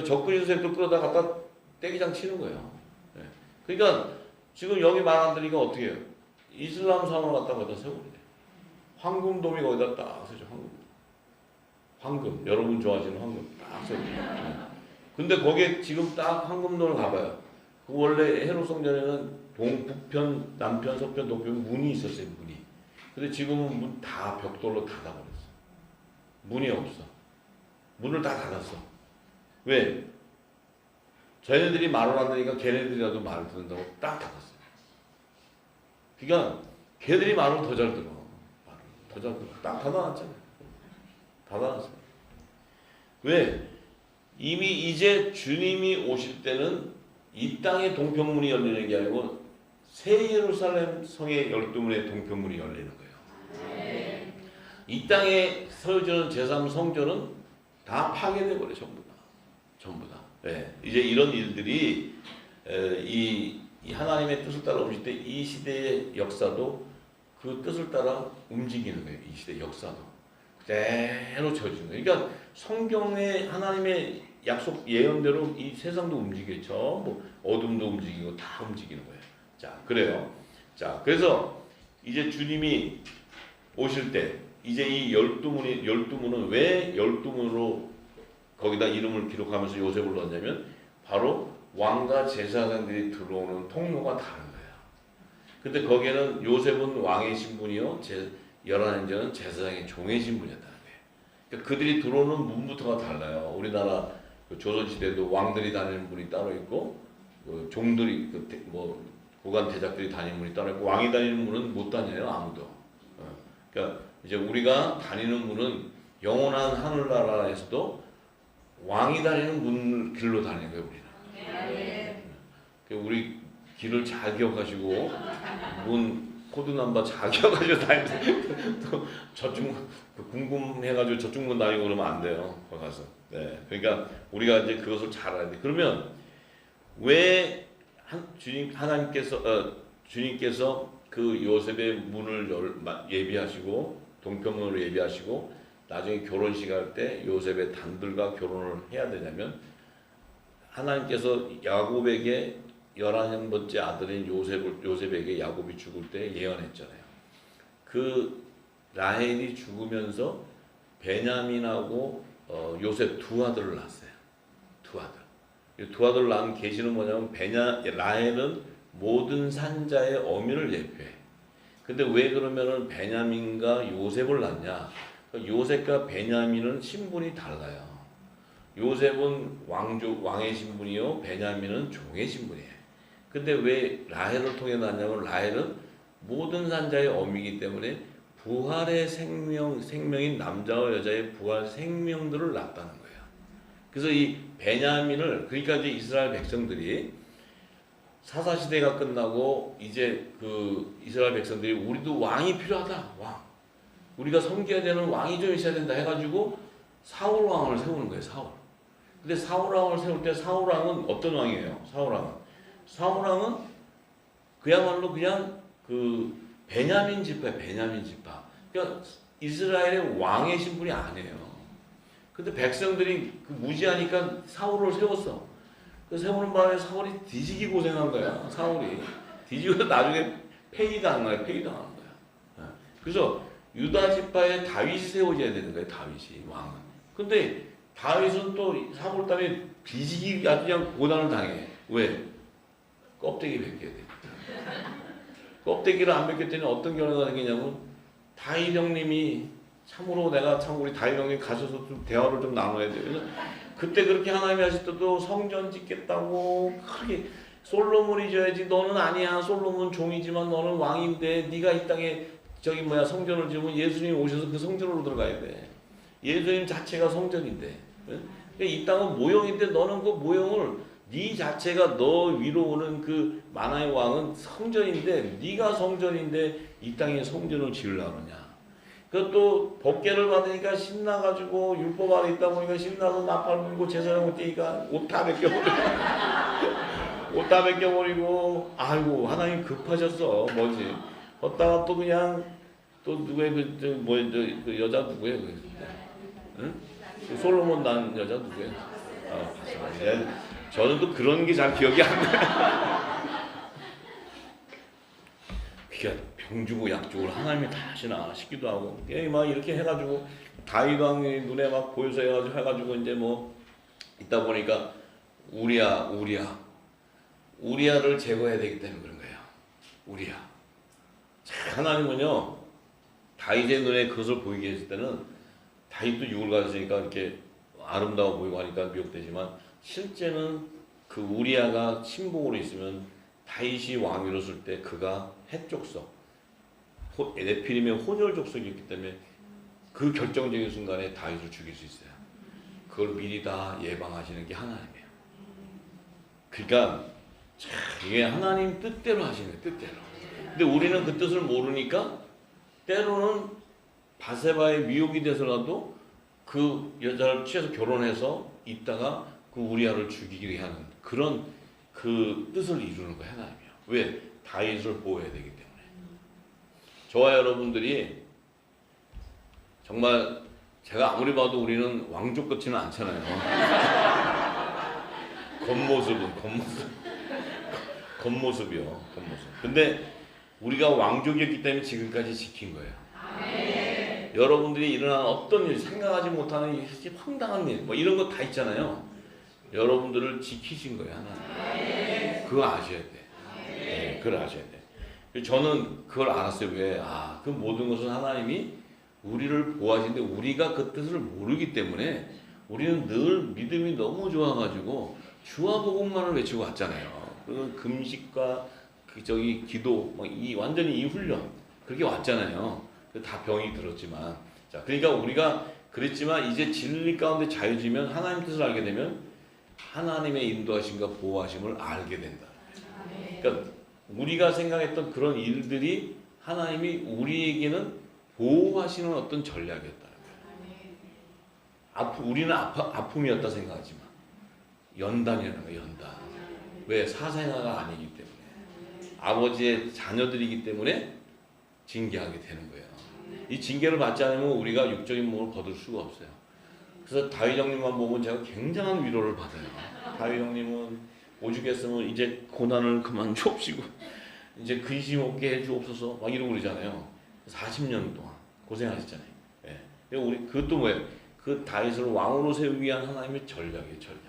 적그리스도를 끌어다 갖다 떼기장 치는 거예요. 네. 그러니까 지금 여기 말 안 들으니까 어떻게 해요? 이슬람 성을 갖다가 거기다 세우래. 황금돔이 거기다 딱 세죠. 황금 여러분 좋아하시는 황금 딱 세우래. 네. 근데 거기에 지금 딱 황금돔을 가봐요. 그 원래 헤롯 성전에는 북편, 남편, 서편, 동편 문이 있었어요. 문이. 근데 지금은 문 다 벽돌로 닫아버렸어. 문이 없어. 문을 다 닫았어. 왜? 쟤네들이 말을 안 들으니까 걔네들이라도 말을 듣는다고 딱 닫았어요. 그러니까 걔들이 말을 더 잘 들어. 말을 더 잘 들어. 딱 닫아놨잖아요. 닫아놨어요. 왜? 이미 이제 주님이 오실 때는 이 땅의 동편문이 열리는 게 아니고 새 예루살렘 성의 12문의 동편문이 열리는 거예요. 이 땅에 세워지는 제3성전은 다 파괴돼 버려 전부 다. 네. 이제 이런 일들이 이 하나님의 뜻을 따라 움직일 때 이 시대의 역사도 그 뜻을 따라 움직이는 거예요. 이 시대 역사도 그대로 지어지는 거예요. 그러니까 성경의 하나님의 약속 예언대로 이 세상도 움직여요. 전부 어둠도 움직이고 다 움직이는 거예요. 자, 그래요. 자, 그래서 이제 주님이 오실 때 이제 이 12문은 왜 12문으로 거기다 이름을 기록하면서 요셉을 넣었냐면 바로 왕과 제사장들이 들어오는 통로가 다른 거예요. 근데 거기에는 요셉은 왕의 신분이요, 열한 형제는 제사장의 종의 신분이었다는 거예요. 그러니까 그들이 들어오는 문부터가 달라요. 우리나라 그 조선시대도 왕들이 다니는 문이 따로 있고 그 종들이 뭐 고관 대작들이 다니는 문이 따로 있고 왕이 다니는 문은 못 다녀요 아무도. 그러니까 이제 우리가 다니는 문은 영원한 하늘나라에서도 왕이 다니는 문 길로 다니는 거예요 우리는. 우리 길을 잘 기억하시고 문 코드 넘버 잘 기억하시고 다니면 또 저쪽 궁금해가지고 저쪽 문 다니고 그러면 안 돼요. 거기 가서. 네, 그러니까 우리가 이제 그것을 잘 알아야 돼. 그러면 왜 주님께서 그 요셉의 문을 예비하시고 동편문으로 예비하시고 나중에 결혼식 할 때 요셉의 단들과 결혼을 해야 되냐면 하나님께서 야곱에게 11번째 아들인 요셉에게 야곱이 죽을 때 예언했잖아요. 그 라헬이 죽으면서 베냐민하고 요셉 두 아들을 낳았어요. 두 아들. 이 두 아들을 낳은 계시는 뭐냐면 라헬은 모든 산자의 어미를 예표해. 근데 왜 그러면은 베냐민과 요셉을 낳냐? 요셉과 베냐민은 신분이 달라요. 요셉은 왕의 신분이요, 베냐민은 종의 신분이에요. 근데 왜 라헬을 통해 낳냐면 라헬은 모든 산자의 어미이기 때문에 부활의 생명인 남자와 여자의 부활 생명들을 낳았다는 거예요. 그래서 이 베냐민을 그러니까 이제 이스라엘 백성들이 사사시대가 끝나고 이제 그 이스라엘 백성들이 우리도 왕이 필요하다. 왕. 우리가 섬겨야 되는 왕이 좀 있어야 된다 해가지고 사울 왕을 세우는 거예요. 사울. 근데 사울 왕을 세울 때 사울 왕은 어떤 왕이에요? 사울 왕은 그야말로 그냥 그 베냐민 지파예요. 베냐민 지파. 그러니까 이스라엘의 왕의 신분이 아니에요. 근데 백성들이 그 무지하니까 사울을 세웠어. 그 세우는 바람에 사울이 뒤지기 고생한 거야. 사울이 뒤지고 나중에 폐위당한 거야. 폐위당한 거야. 그래서 유다 지파에 다윗이 세워져야 되는 거예요. 다윗이 왕은. 근데 다윗은 또 사울 때문에 뒤지기 아주 그냥 고난을 당해. 왜? 껍데기 벗겨야 돼. 껍데기를 안 벗겼더니 어떤 결과가 생기냐면 다윗 형님이 참으로 우리 다윗 형님 가셔서 좀 대화를 좀 나눠야 돼요. 그래서 그때 그렇게 하나님이 하실 때도 성전 짓겠다고 그렇게 솔로몬이 져야지 너는 아니야. 솔로몬 종이지만 너는 왕인데 네가 이 땅에 성전을 지으면 예수님이 오셔서 그 성전으로 들어가야 돼. 예수님 자체가 성전인데 이 땅은 모형인데 너는 그 모형을 네 자체가 너 위로 오는 그 만화의 왕은 성전인데 네가 성전인데 이 땅에 성전을 지으려고 그러냐. 그것도 법궤를 받으니까 신나가지고 율법 안에 있다 보니까 신나서 나팔 불고 제사장을 떼니까 옷 다 벗겨버리고 옷 다 벗겨버리고 아이고 하나님 급하셨어. 뭐지 걷다가 또 그냥 또 누구의 그 여자 누구예요? 응? 그 솔로몬 난 여자 누구예요? 저는 또 그런 게 잘 기억이 안 나요. 그러니까 병주고 약주고 하나님이 다 하시나 싶기도 하고 막 이렇게 해가지고 다윗 왕이 눈에 막 보여서 해가지고 이제 뭐 있다 보니까 우리아를 제거해야 되기 때문에 그런 거예요. 우리아. 하나님은요 다윗의 눈에 그것을 보이게 했을 때는 다윗도 육을 가졌으니까 이렇게 아름다워 보이고 하니까 미혹되지만 실제는 그 우리아가 신복으로 있으면 다윗이 왕위로 쓸 때 그가 헷족속 네피림의 혼혈 족속이었기 때문에 그 결정적인 순간에 다윗을 죽일 수 있어요. 그걸 미리 다 예방하시는 게 하나님이에요. 그러니까 이게 하나님 뜻대로 하시는 거예요. 뜻대로. 근데 우리는 그 뜻을 모르니까 때로는 바세바의 미혹이 돼서라도 그 여자를 취해서 결혼해서 있다가 그 우리아를 죽이게 하는 그런 그 뜻을 이루는 거예요. 하나님이요. 왜? 다윗을 보호해야 되기 때문에. 저와 여러분들이 정말 제가 아무리 봐도 우리는 왕족 같지는 않잖아요. 겉모습이요. 근데 우리가 왕족이었기 때문에 지금까지 지킨 거예요. 여러분들이 일어난 어떤 일, 생각하지 못하는 황당한 일, 뭐 이런 거 다 있잖아요. 여러분들을 지키신 거예요, 하나님. 그거 아셔야 돼. 네, 그걸 아셔야 돼. 저는 그걸 알았어요. 왜? 그 모든 것은 하나님이 우리를 보호하시는데 우리가 그 뜻을 모르기 때문에 우리는 늘 믿음이 너무 좋아가지고 주와 복음만을 외치고 왔잖아요. 그 금식과 기도, 이 완전히 이 훈련 그렇게 왔잖아요. 다 병이 들었지만, 자, 그러니까 우리가 그랬지만 이제 진리 가운데 자유지면 하나님 뜻을 알게 되면 하나님의 인도하심과 보호하심을 알게 된다. 그러니까 우리가 생각했던 그런 일들이 하나님이 우리에게는 보호하시는 어떤 전략이었다는 거예요. 우리는 아픔이었다 생각하지만 연단이라는 거예요. 연단. 왜? 사생아가 아니기 때문에, 아버지의 자녀들이기 때문에 징계하게 되는 거예요. 이 징계를 받지 않으면 우리가 육적인 몸을 거둘 수가 없어요. 그래서 다윗 형님만 보면 제가 굉장한 위로를 받아요. 다윗 형님은 오죽했으면 이제 고난을 그만 줍시고 이제 근심 없게 해주옵소서 막 이러고 그러잖아요. 40년 동안 고생하셨잖아요. 예. 우리 그것도 뭐예요? 그 다윗을 왕으로 세우기 위한 하나님의 전략이에요. 전략.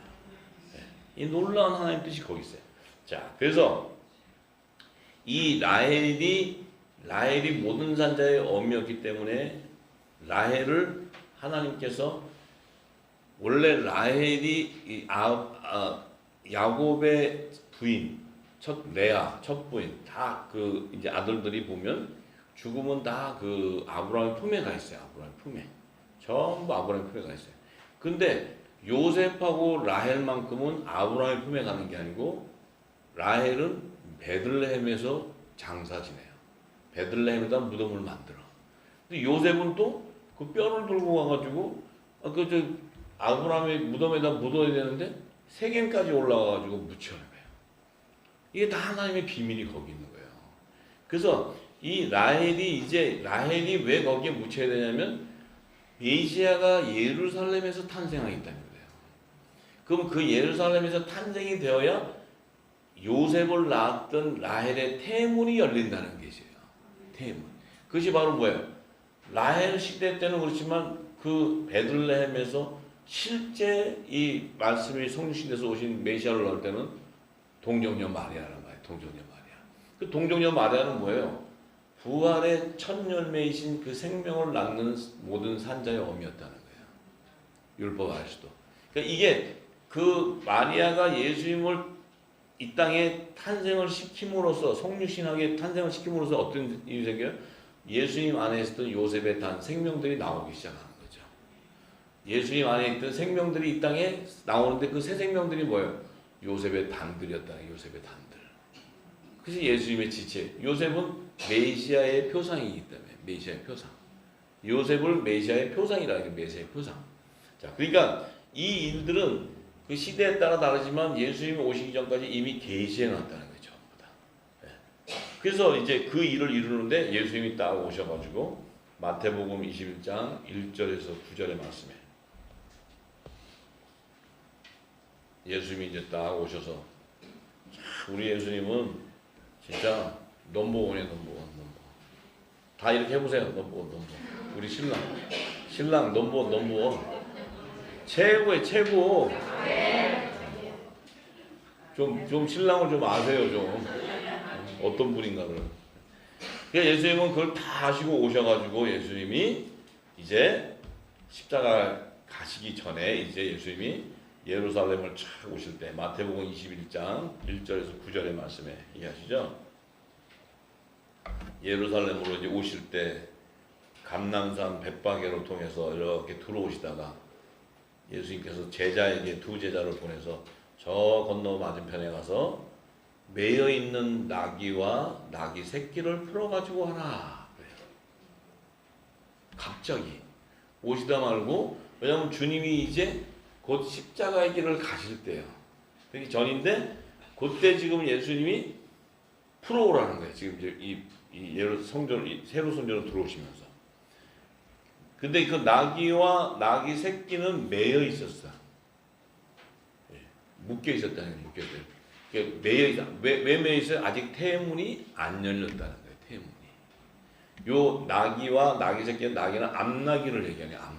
예. 이 놀라운 하나님 뜻이 거기 있어요. 자, 그래서 이 라헬이 모든 산자의 어미였기 때문에 라헬을 하나님께서, 원래 라헬이 야곱의 부인, 레아 첫 부인, 다 그 이제 아들들이 보면 죽으면 다 그 아브라함의 품에 가 있어요. 아브라함 품에 전부 아브라함 품에 가 있어요. 근데 요셉하고 라헬만큼은 아브라함의 품에 가는 게 아니고 라헬은 베들레헴에서 장사 지내요. 베들레헴에다 무덤을 만들어. 근데 요셉은 또 그 뼈를 들고 와가지고 아브라함의 무덤에다 묻어야 되는데 세겜까지 올라가가지고 묻혀는 거예요. 이게 다 하나님의 비밀이 거기 있는 거예요. 그래서 이 라헬이 왜 거기에 묻혀야 되냐면 메시아가 예루살렘에서 탄생하겠다는 거예요. 그럼 그 예루살렘에서 탄생이 되어야 요셉을 낳았던 라헬의 태문이 열린다는 것이에요. 태문. 그것이 바로 뭐예요? 라헬 시대 때는 그렇지만 그 베들레헴에서 실제 이 말씀이 성육신에서 오신 메시아를 낳을 때는 동정녀 마리아란 말이에요. 동정녀 마리아. 그 동정녀 마리아는 뭐예요? 부활의 첫 열매이신 그 생명을 낳는 모든 산자의 어미였다는 거예요. 율법 아시도. 그러니까 이게 그 마리아가 예수님을 이 땅에 탄생을 시킴으로써, 성육신하게 탄생을 시킴으로써 어떤 일이 생겨요? 예수님 안에 있었던 요셉의 단 생명들이 나오기 시작하는 거죠. 예수님 안에 있던 생명들이 이 땅에 나오는데 그 새 생명들이 뭐예요? 요셉의 단들이었다는, 요셉의 단들. 그래서 예수님의 지체. 요셉은 메시아의 표상이기 때문에, 메시아의 표상. 요셉을 메시아의 표상이라는 게 메시아의 표상. 자, 그러니까 이 일들은 그 시대에 따라 다르지만 예수님이 오시기 전까지 이미 계시해 놨다는 거죠. 전부 다. 네. 그래서 이제 그 일을 이루는데 예수님이 딱 오셔가지고 마태복음 21장 1절에서 9절의 말씀에 예수님이 이제 딱 오셔서, 우리 예수님은 진짜 넘버원이에요. 넘버원. 다 이렇게 해보세요. 넘버원. 우리 신랑 넘버원. 최고의 최고. 좀 신랑을 좀 아세요. 좀 어떤 분인가를. 그러니까 예수님은 그걸 다 하시고 오셔가지고 예수님이 이제 십자가 가시기 전에 이제 예수님이 예루살렘을 쫙 오실 때 마태복음 21장 1절에서 9절의 말씀에 얘기하시죠. 예루살렘으로 이제 오실 때 감람산 벳바게로 통해서 이렇게 들어오시다가 예수님께서 제자에게 두 제자를 보내서 저 건너 맞은편에 가서 매여 있는 나귀와 나귀 새끼를 풀어가지고 하라. 그래요. 갑자기 오시다 말고, 왜냐하면 주님이 이제 곧 십자가의 길을 가실 때요. 그게 전인데 그때 지금 예수님이 풀어오라는 거예요. 지금 이제 이 성전, 새로 성전으로 들어오시면서. 근데 그 나귀와 나귀 새끼는 매여 있었어. 묶여 있었다는 거예요. 묶여 있어요. 매여 있어. 왜 매여 있어요? 아직 태문이 안 열렸다는 거예요. 태문이. 요 나귀와 나귀 새끼는, 나귀는 암나귀를 얘기하네요.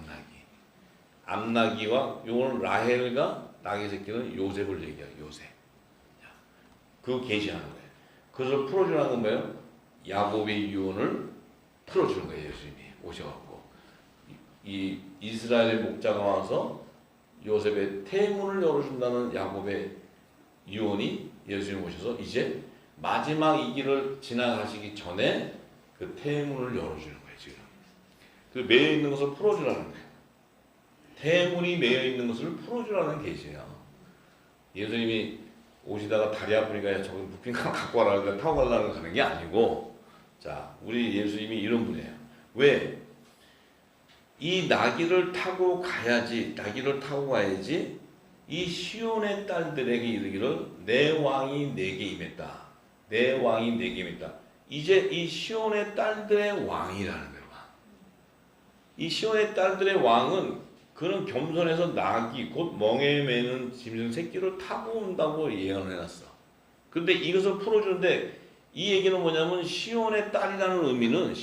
암나귀와 요거는 라헬과 나귀 새끼는 요셉을 얘기해요. 요셉. 그거 계시하는 거예요. 그것을 풀어주라는 건 뭐예요? 야곱의 유언을 풀어주는 거예요. 예수님이 오셔갖고 이 이스라엘의 목자가 와서 요셉의 태문을 열어준다는 야곱의 유언이 예수님 오셔서 이제 마지막 이 길을 지나가시기 전에 그 태문을 열어주는 거예요. 지금 그 매여 있는 것을 풀어주라는 거예요. 태문이 매여 있는 것을 풀어주라는 계시예요. 예수님이 오시다가 다리 아프니까 저기 부핀가 갖고 와라 그러니까 타고 가려고 가는 게 아니고, 자, 우리 예수님이 이런 분이에요. 왜? 이 나귀를 타고 가야지, 나귀를 타고 가야지 이 시온의 딸들에게 이르기를 내 왕이 내게 임했다. 내 왕이 내게 임했다. 이제 이 시온의 딸들의 왕이라는 거예요. 이 시온의 딸들의 왕은 그는 겸손해서 나귀 곧 멍에 매는 짐승 새끼를 타고 온다고 예언을 해놨어. 그런데 이것을 풀어주는데 이 얘기는 뭐냐면 시온의 딸이라는 의미는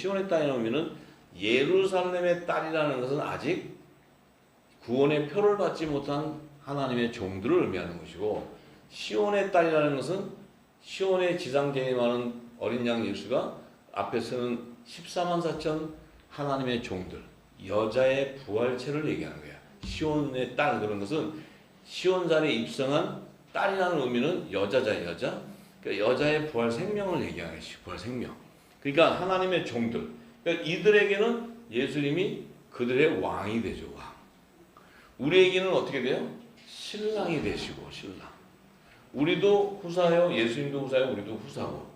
예루살렘의 딸이라는 것은 아직 구원의 표를 받지 못한 하나님의 종들을 의미하는 것이고, 시온의 딸이라는 것은 시온의 지상제에 많은 어린 양 예수가 앞에서는 14만 4천 하나님의 종들, 여자의 부활체를 얘기하는 거야. 시온의 딸, 그런 것은 시온산에 입성한 딸이라는 의미는 여자자, 여자. 그러니까 여자의 부활 생명을 얘기하는 것이 부활 생명. 그러니까 하나님의 종들. 그러니까 이들에게는 예수님이 그들의 왕이 되죠. 왕. 우리에게는 어떻게 돼요? 신랑이 되시고, 신랑. 우리도 후사요, 예수님도 후사요, 우리도 후사고.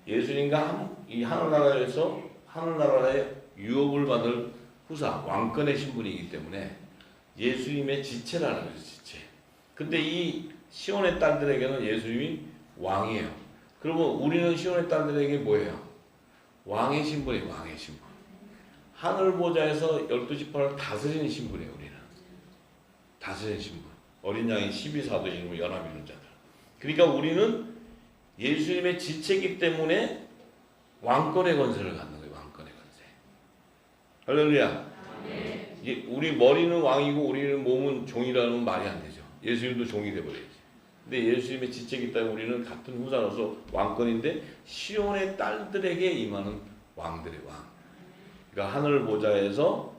예수님과 이 하늘나라에서 하늘나라의 유업을 받을 후사, 왕권의 신분이기 때문에 예수님의 지체라는 거죠, 지체. 근데 이 시온의 딸들에게는 예수님이 왕이에요. 그러면 우리는 시온의 딸들에게 뭐예요? 왕의 신분이에요, 왕의 신분. 하늘 보좌에서 12지파를 다스리는 신분이에요, 우리는. 다스리는 신분. 어린 양이 12사도이고 연합 이룬 자들. 그러니까 우리는 예수님의 지체이기 때문에 왕권의 권세를 갖는 거예요, 왕권의 권세. 할렐루야. 이게 우리 머리는 왕이고 우리는 몸은 종이라는 말이 안 되죠. 예수님도 종이 돼버려야지. 근데 예수님의 지체이기 때문에 우리는 같은 후사로서 왕권인데 시온의 딸들에게 임하는 왕들의 왕. 그러니까 하늘 보좌에서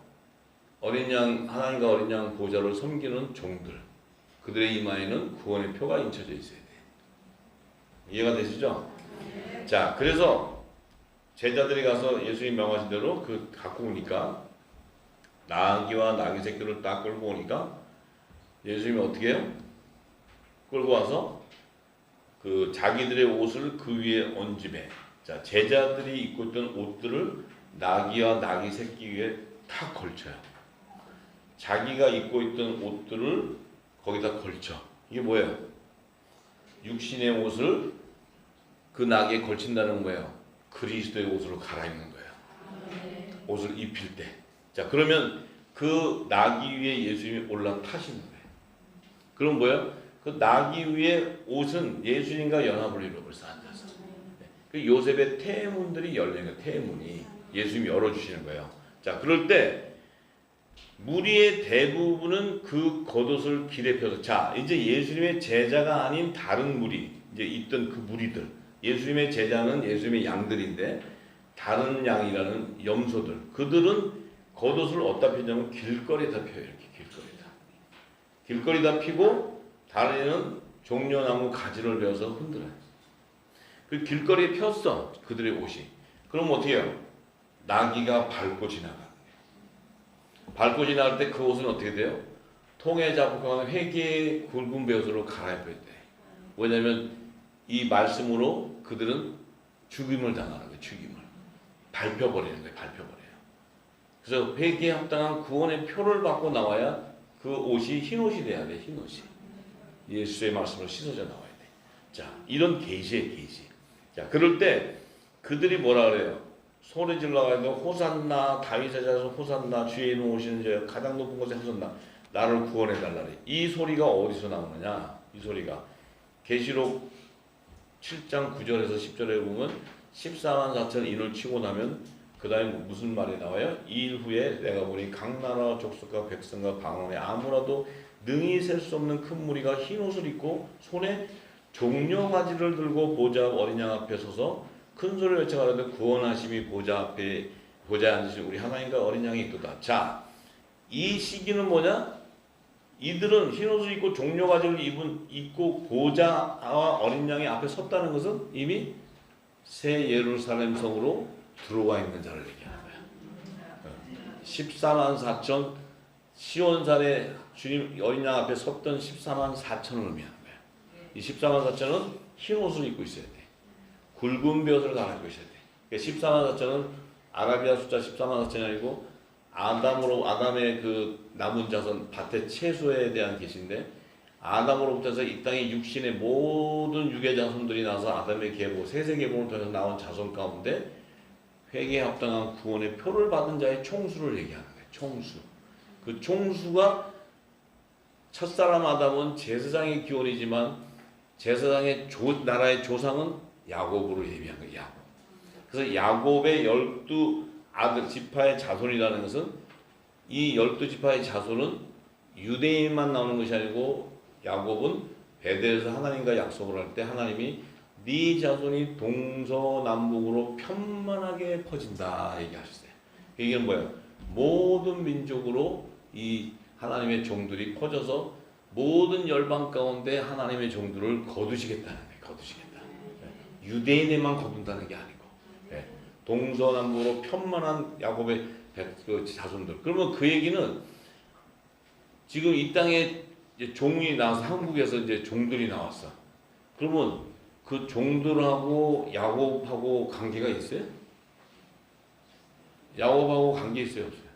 어린 양, 하나님과 어린 양 보좌를 섬기는 종들. 그들의 이마에는 구원의 표가 인쳐져 있어야 돼. 이해가 되시죠? 자, 그래서 제자들이 가서 예수님 명하신 대로 그 갖고 오니까 나귀와 나귀 새끼를 딱 끌고 오니까 예수님이 어떻게 해요? 끌고 와서 그 자기들의 옷을 그 위에 얹으매. 자, 제자들이 입고 있던 옷들을 나귀와 나귀 새끼 위에 탁 걸쳐요. 자기가 입고 있던 옷들을 거기다 걸쳐. 이게 뭐예요? 육신의 옷을 그 나귀에 걸친다는 거예요. 그리스도의 옷으로 갈아입는 거예요. 옷을 입힐 때. 자, 그러면 그 나귀 위에 예수님이 올라타시는 거예요. 그럼 뭐예요? 그 나귀 위에 옷은 예수님과 연합을 이루어 벌써 앉아서. 그 요셉의 태문들이 열리는 거예요. 태문이. 예수님이 열어주시는 거예요. 자, 그럴 때 무리의 대부분은 그 겉옷을 길에 펴서, 자, 이제 예수님의 제자가 아닌 다른 무리, 이제 있던 그 무리들, 예수님의 제자는 예수님의 양들인데 다른 양이라는 염소들, 그들은 겉옷을 어디다 피냐면 길거리에다 펴요. 이렇게 길거리에다 피고 다리는 종려나무 가지를 베어서 흔들어요. 그 길거리에 폈어, 그들의 옷이. 그럼 어떻게 해요? 나귀가 밟고 지나가. 밟고 지나갈 때 그 옷은 어떻게 돼요? 통에 잡고 회개의 굵은 베옷으로 갈아입혀야 돼. 왜냐하면 이 말씀으로 그들은 죽임을 당하는 거예요. 죽임을. 밟혀버리는 거예요. 밟혀버려요. 그래서 회개에 합당한 구원의 표를 받고 나와야 그 옷이 흰옷이 돼야 돼. 흰옷이. 예수의 말씀으로 씻어져 나와야 돼. 자, 이런 계시예요. 계시. 자, 그럴 때 그들이 뭐라 그래요? 소리 질러가지고 호산나, 다윗의 자손 호산나, 주의 이름 오시는 자 가장 높은 곳에 호산나, 나를 구원해 달라리. 이 소리가 어디서 나오느냐? 이 소리가 계시록 7장 9절에서 10절에 보면 14만 4천 인을 치고 나면 그 다음에 무슨 말이 나와요? 이 일 후에 내가 보니 각 나라 족속과 백성과 방언에 아무라도 능히 셀 수 없는 큰 무리가 흰 옷을 입고 손에 종려가지를 들고 보좌 어린 양 앞에 서서 큰 소리를 외쳐가는데 구원하심이 보좌에 앉으신 우리 하나님과 어린 양이 있도다. 자, 이 시기는 뭐냐? 이들은 흰옷을 입고 종려가지를 입고 보좌와 어린 양의 앞에 섰다는 것은 이미 새 예루살렘 성으로 들어와 있는 자를 얘기하는 거야. 14만 4천 시온산에 주님 어린 양 앞에 섰던 14만 4천을 의미하는 거야. 이 14만 4천은 흰옷을 입고 있어야 돼. 굵은 벼슬을 갈아입고 있어야 돼. 그러니까 14만 4천은 아라비아 숫자 14만 4천이 아니고 아담의 그 남은 자손 밭의 채소에 대한 계시인데 아담으로부터 해서 이 땅의 육신의 모든 유괴 자손들이 나서 아담의 계보 세세 계보를 통해서 나온 자손 가운데 회개에 합당한 구원의 표를 받은 자의 총수를 얘기하는 거예요. 총수. 그 총수가 첫사람 아담은 제사장의 기원이지만 제사장의 나라의 조상은 야곱으로 예비한 거예요. 야곱. 그래서 야곱의 12 아들 지파의 자손이라는 것은 이 12지파의 자손은 유대인만 나오는 것이 아니고 야곱은 베델에서 하나님과 약속을 할 때 하나님이 네 자손이 동서남북으로 편만하게 퍼진다 얘기하셨어요. 그 얘기는 뭐예요? 모든 민족으로 이 하나님의 종들이 퍼져서 모든 열방 가운데 하나님의 종들을 거두시겠다는 거예요. 거두시겠다. 유대인에만 거둔다는 게 아니고 동서남북으로 편만한 야곱의 그 자손들. 그러면 그 얘기는 지금 이 땅에 이제 종이 나와서 한국에서 이제 종들이 나왔어. 그러면 그 종들하고 야곱하고 관계가 있어요? 야곱하고 관계 있어요, 없어요?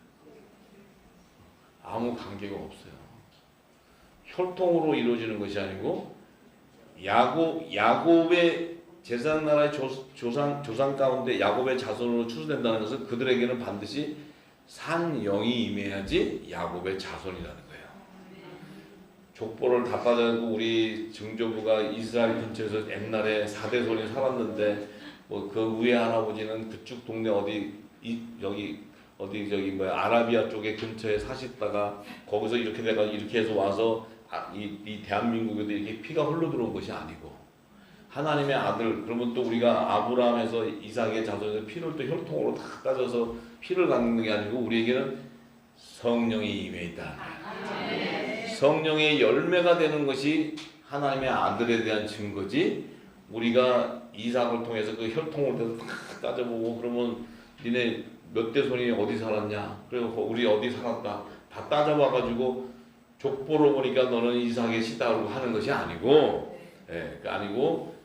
아무 관계가 없어요. 혈통으로 이루어지는 것이 아니고 야곱의 제사장 나라의 조상 가운데 야곱의 자손으로 추수된다는 것은 그들에게는 반드시 산 영이 임해야지 야곱의 자손이라는 거예요. 족보를 다 빠져고 우리 증조부가 이스라엘 근처에서 옛날에 4대손이 살았는데 뭐 그 위에 할아버지는 그쪽 동네 아라비아 쪽에 근처에 사시다가 거기서 이렇게 내가 이렇게 해서 와서 이 대한민국에도 이렇게 피가 흘러 들어온 것이 아니고 하나님의 아들. 그러면 또 우리가 아브라함에서 이삭의 자손에서 피를 또 혈통으로 다 따져서 피를 갖는 게 아니고 우리에게는 성령이 임해 있다. 성령의 열매가 되는 것이 하나님의 아들에 대한 증거지. 우리가 이삭을 통해서 그 혈통을 다 따져보고 그러면 니네 몇 대손이 어디 살았냐? 그리고 우리 어디 살았다. 다 따져봐가지고 족보로 보니까 너는 이삭의 시다라고 하는 것이 아니고, 아니고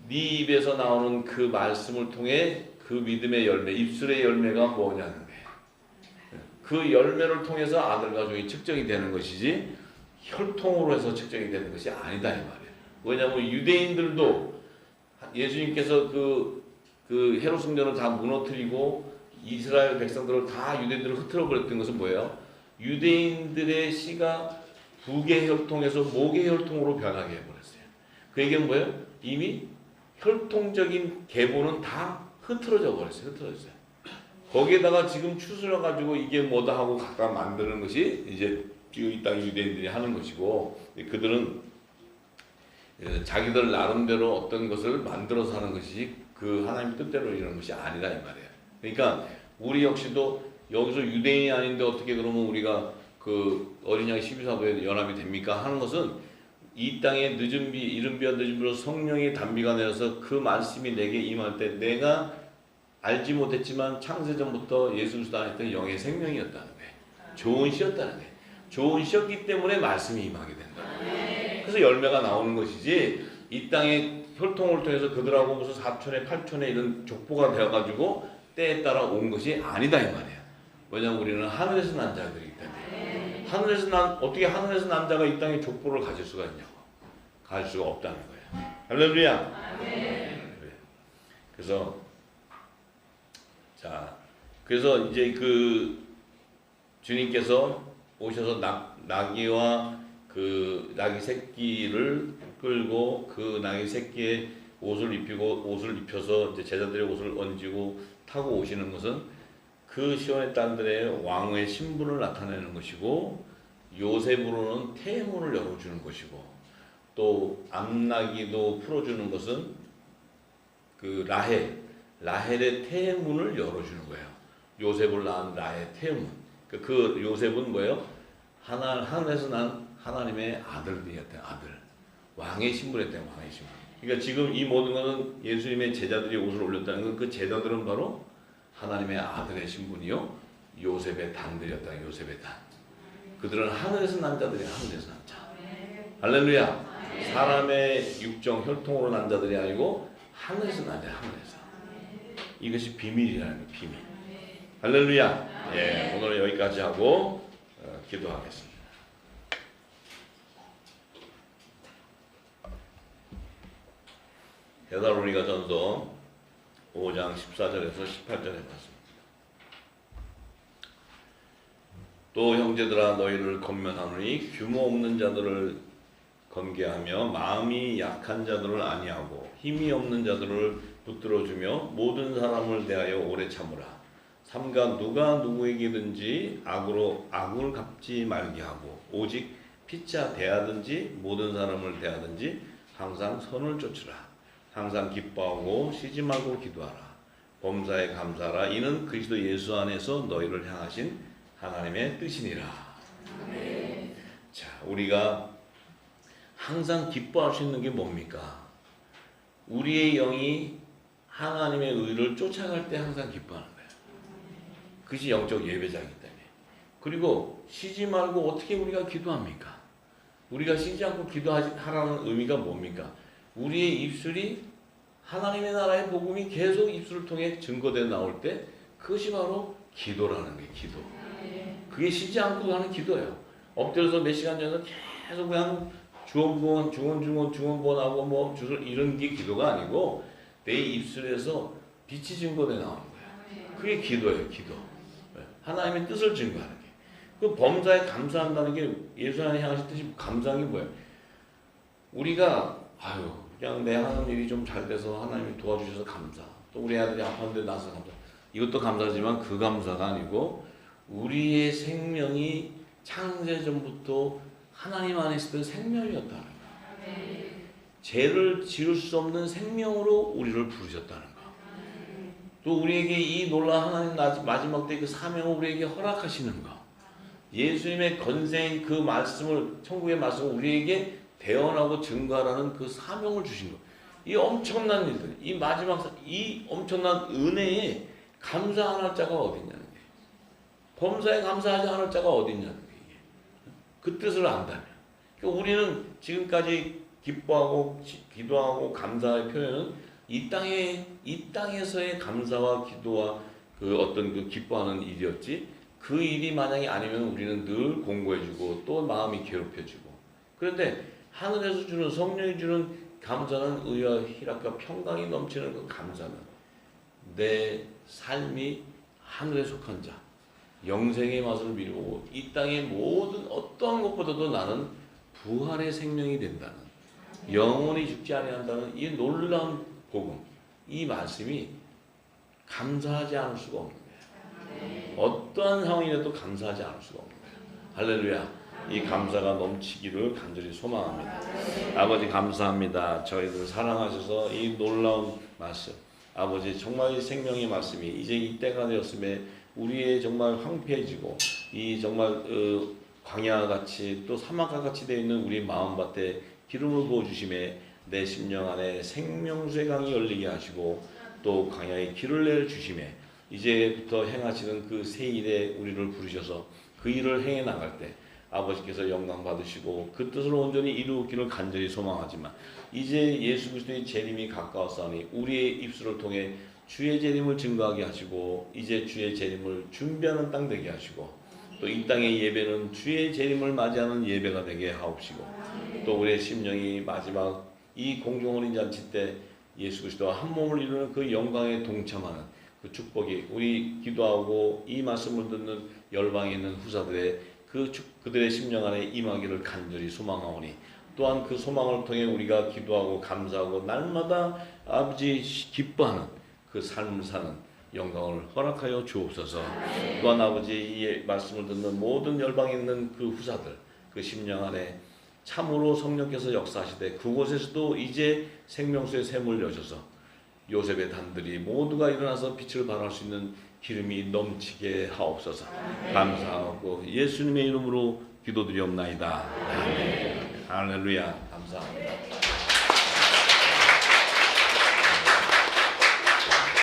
네 입에서 나오는 그 말씀을 통해 그 믿음의 열매, 입술의 열매가 뭐냐는 거예요. 그 열매를 통해서 아들 가족이 측정이 되는 것이지 혈통으로 해서 측정이 되는 것이 아니다 이 말이에요. 왜냐하면 유대인들도 예수님께서 그 헤롯 성전을 다 무너뜨리고 이스라엘 백성들을 다 유대인들을 흩어져 버렸던 것은 뭐예요? 유대인들의 씨가 북의 혈통에서 목의 혈통으로 변하게 해버렸어요. 그 얘기는 뭐예요? 이미 혈통적인 계보는 다 흐트러져 버렸어요. 흐트러졌어요. 거기에다가 지금 추스려가지고 이게 뭐다 하고 각각 만드는 것이 이제 이 땅 유대인들이 하는 것이고 그들은 자기들 나름대로 어떤 것을 만들어서 하는 것이 그 하나님 뜻대로 이러는 것이 아니다 이 말이에요. 그러니까 우리 역시도 여기서 유대인이 아닌데 어떻게 그러면 우리가 그 어린 양 12사도에 연합이 됩니까? 하는 것은 이 땅에 늦은 비, 이른 비와 늦은 비로 성령의 단비가 내려서 그 말씀이 내게 임할 때 내가 알지 못했지만 창세전부터 예수 그리스도 안에 있던 영의 생명이었다는 거예요. 좋은 시였다는 거예요. 좋은 시였기 때문에 말씀이 임하게 된다. 그래서 열매가 나오는 것이지 이 땅의 혈통을 통해서 그들하고 무슨 4촌에 8촌에 이런 족보가 되어가지고 때에 따라 온 것이 아니다 이 말이에요. 왜냐하면 우리는 하늘에서 난 자들이기 때문에 어떻게 하늘에서 난 자가 이 땅에 족보를 가질 수가 있냐고. 가질 수가 없다는 거예요. 할렐루야. 그래서 이제 그 주님께서 오셔서 나귀와 그 나귀 새끼를 끌고 그 나귀 새끼의 옷을 입혀서 이제 제자들의 옷을 얹고 타고 오시는 것은 그 시온의 딸들의 왕의 신분을 나타내는 것이고 요셉으로는 태문을 열어주는 것이고 또 암나귀도 풀어주는 것은 그 라헬의 태문을 열어주는 거예요. 요셉을 낳은 라헬의 태문. 그 요셉은 뭐예요? 하늘에서 난 하나님의 아들들이었대. 아들. 왕의 신분이었대. 왕의 신분. 그러니까 지금 이 모든 것은 예수님의 제자들이 옷을 올렸다는 건 그 제자들은 바로 하나님의 아들의 신분이요 요셉의 단들이었다. 요셉의 단. 그들은 하늘에서 난 자들이 하늘에서 난 자. 할렐루야. 사람의 육정 혈통으로 난 자들이 아니고 하늘에서 난 자. 하늘에서. 이것이 비밀이라는 거예요. 비밀. 할렐루야. 예, 오늘 여기까지 하고 기도하겠습니다. 데살로니가 전서 5장 14절에서 18절에 봤습니다. 또 형제들아 너희를 권면하노니 규모 없는 자들을 건개하며 마음이 약한 자들을 아니하고 힘이 없는 자들을 붙들어주며 모든 사람을 대하여 오래 참으라. 삼가 누가 누구에게든지 악으로 악을 갚지 말게 하고 오직 피차 대하든지 모든 사람을 대하든지 항상 선을 쫓으라. 항상 기뻐하고 쉬지 말고 기도하라. 범사에 감사하라. 이는 그리스도 예수 안에서 너희를 향하신 하나님의 뜻이니라. 아멘. 자, 우리가 항상 기뻐할 수 있는 게 뭡니까? 우리의 영이 하나님의 의를 쫓아갈 때 항상 기뻐하는 거예요. 그것이 영적 예배자이기 때문에. 그리고 쉬지 말고 어떻게 우리가 기도합니까? 우리가 쉬지 않고 기도하라는 의미가 뭡니까? 우리의 입술이 하나님의 나라의 복음이 계속 입술을 통해 증거되어 나올 때 그것이 바로 기도라는 거예요. 기도. 그게 쉬지 않고 하는 기도예요. 엎드려서 몇 시간 전에 계속 그냥 중원하고 뭐 주술 이런 게 기도가 아니고 내 입술에서 빛이 증거되어 나오는 거예요. 그게 기도예요. 기도. 하나님의 뜻을 증거하는 게. 그 범사에 감사한다는 게 예수 안에 향하신 뜻이 감사한 게 뭐예요? 우리가 그냥 내 하는 일이 좀 잘 돼서 하나님이 도와주셔서 감사. 또 우리 아들이 아팠는데 나서 감사. 이것도 감사하지만 그 감사가 아니고 우리의 생명이 창세전부터 하나님 안에 있었던 생명이었다는 거예요. 죄를 지을 수 없는 생명으로 우리를 부르셨다는 거예요. 또 우리에게 이 놀라운 하나님 마지막 때 그 사명을 우리에게 허락하시는 거. 예수님의 건세인 그 말씀을 천국의 말씀을 우리에게 대언하고 증거하라는 그 사명을 주신 거. 이 엄청난 일들, 이 마지막 이 엄청난 은혜에 감사 안 할 자가 어딨냐는 거예요. 범사에 감사하지 않을 자가 어딨냐는 거예요. 그 뜻을 안다면. 그러니까 우리는 지금까지 기뻐하고 기도하고 감사의 표현은 이 땅에서의 감사와 기도와 그 어떤 그 기뻐하는 일이었지. 그 일이 만약에 아니면 우리는 늘 공고해지고 또 마음이 괴롭혀지고. 그런데 하늘에서 주는 성령이 주는 감사는 의와 희락과 평강이 넘치는 그 감사는 내 삶이 하늘에 속한 자, 영생의 맛을 미루고 이 땅의 모든 어떠한 것보다도 나는 부활의 생명이 된다는, 영원히 죽지 아니한다는 이 놀라운 복음, 이 말씀이 감사하지 않을 수가 없는 거예요. 어떠한 상황이라도 감사하지 않을 수가 없는 거예요. 할렐루야. 이 감사가 넘치기를 간절히 소망합니다. 아버지 감사합니다. 저희들 사랑하셔서 이 놀라운 말씀, 아버지 정말 생명의 말씀이 이제 이 때가 되었음에 우리의 정말 황폐해지고 이 정말 광야같이 또 사막같이 되어 있는 우리 마음밭에 기름을 부어주심에 내 심령 안에 생명수의 강이 열리게 하시고 또 광야에 길을 내주심에 이제부터 행하시는 그 새 일에 우리를 부르셔서 그 일을 행해 나갈 때 아버지께서 영광 받으시고 그 뜻을 온전히 이루기를 간절히 소망하지만 이제 예수 그리스도의 재림이 가까웠사오니 우리의 입술을 통해 주의 재림을 증거하게 하시고 이제 주의 재림을 준비하는 땅 되게 하시고 또 이 땅의 예배는 주의 재림을 맞이하는 예배가 되게 하옵시고 또 우리의 심령이 마지막 이 공중어린 잔치 때 예수 그리스도와 한 몸을 이루는 그 영광에 동참하는 그 축복이 우리 기도하고 이 말씀을 듣는 열방에 있는 후사들의 그들의 심령 안에 임하기를 간절히 소망하오니 또한 그 소망을 통해 우리가 기도하고 감사하고 날마다 아버지 기뻐하는 그 삶을 사는 영광을 허락하여 주옵소서. 또한 아버지 이 말씀을 듣는 모든 열방에 있는 그 후사들 그 심령 안에 참으로 성령께서 역사하시되 그곳에서도 이제 생명수의 샘을 여셔서 요셉의 단들이 모두가 일어나서 빛을 발할 수 있는 기름이 넘치게 하옵소서. 감사하고 예수님의 이름으로 기도드리옵나이다. 아멘. 할렐루야. 감사합니다.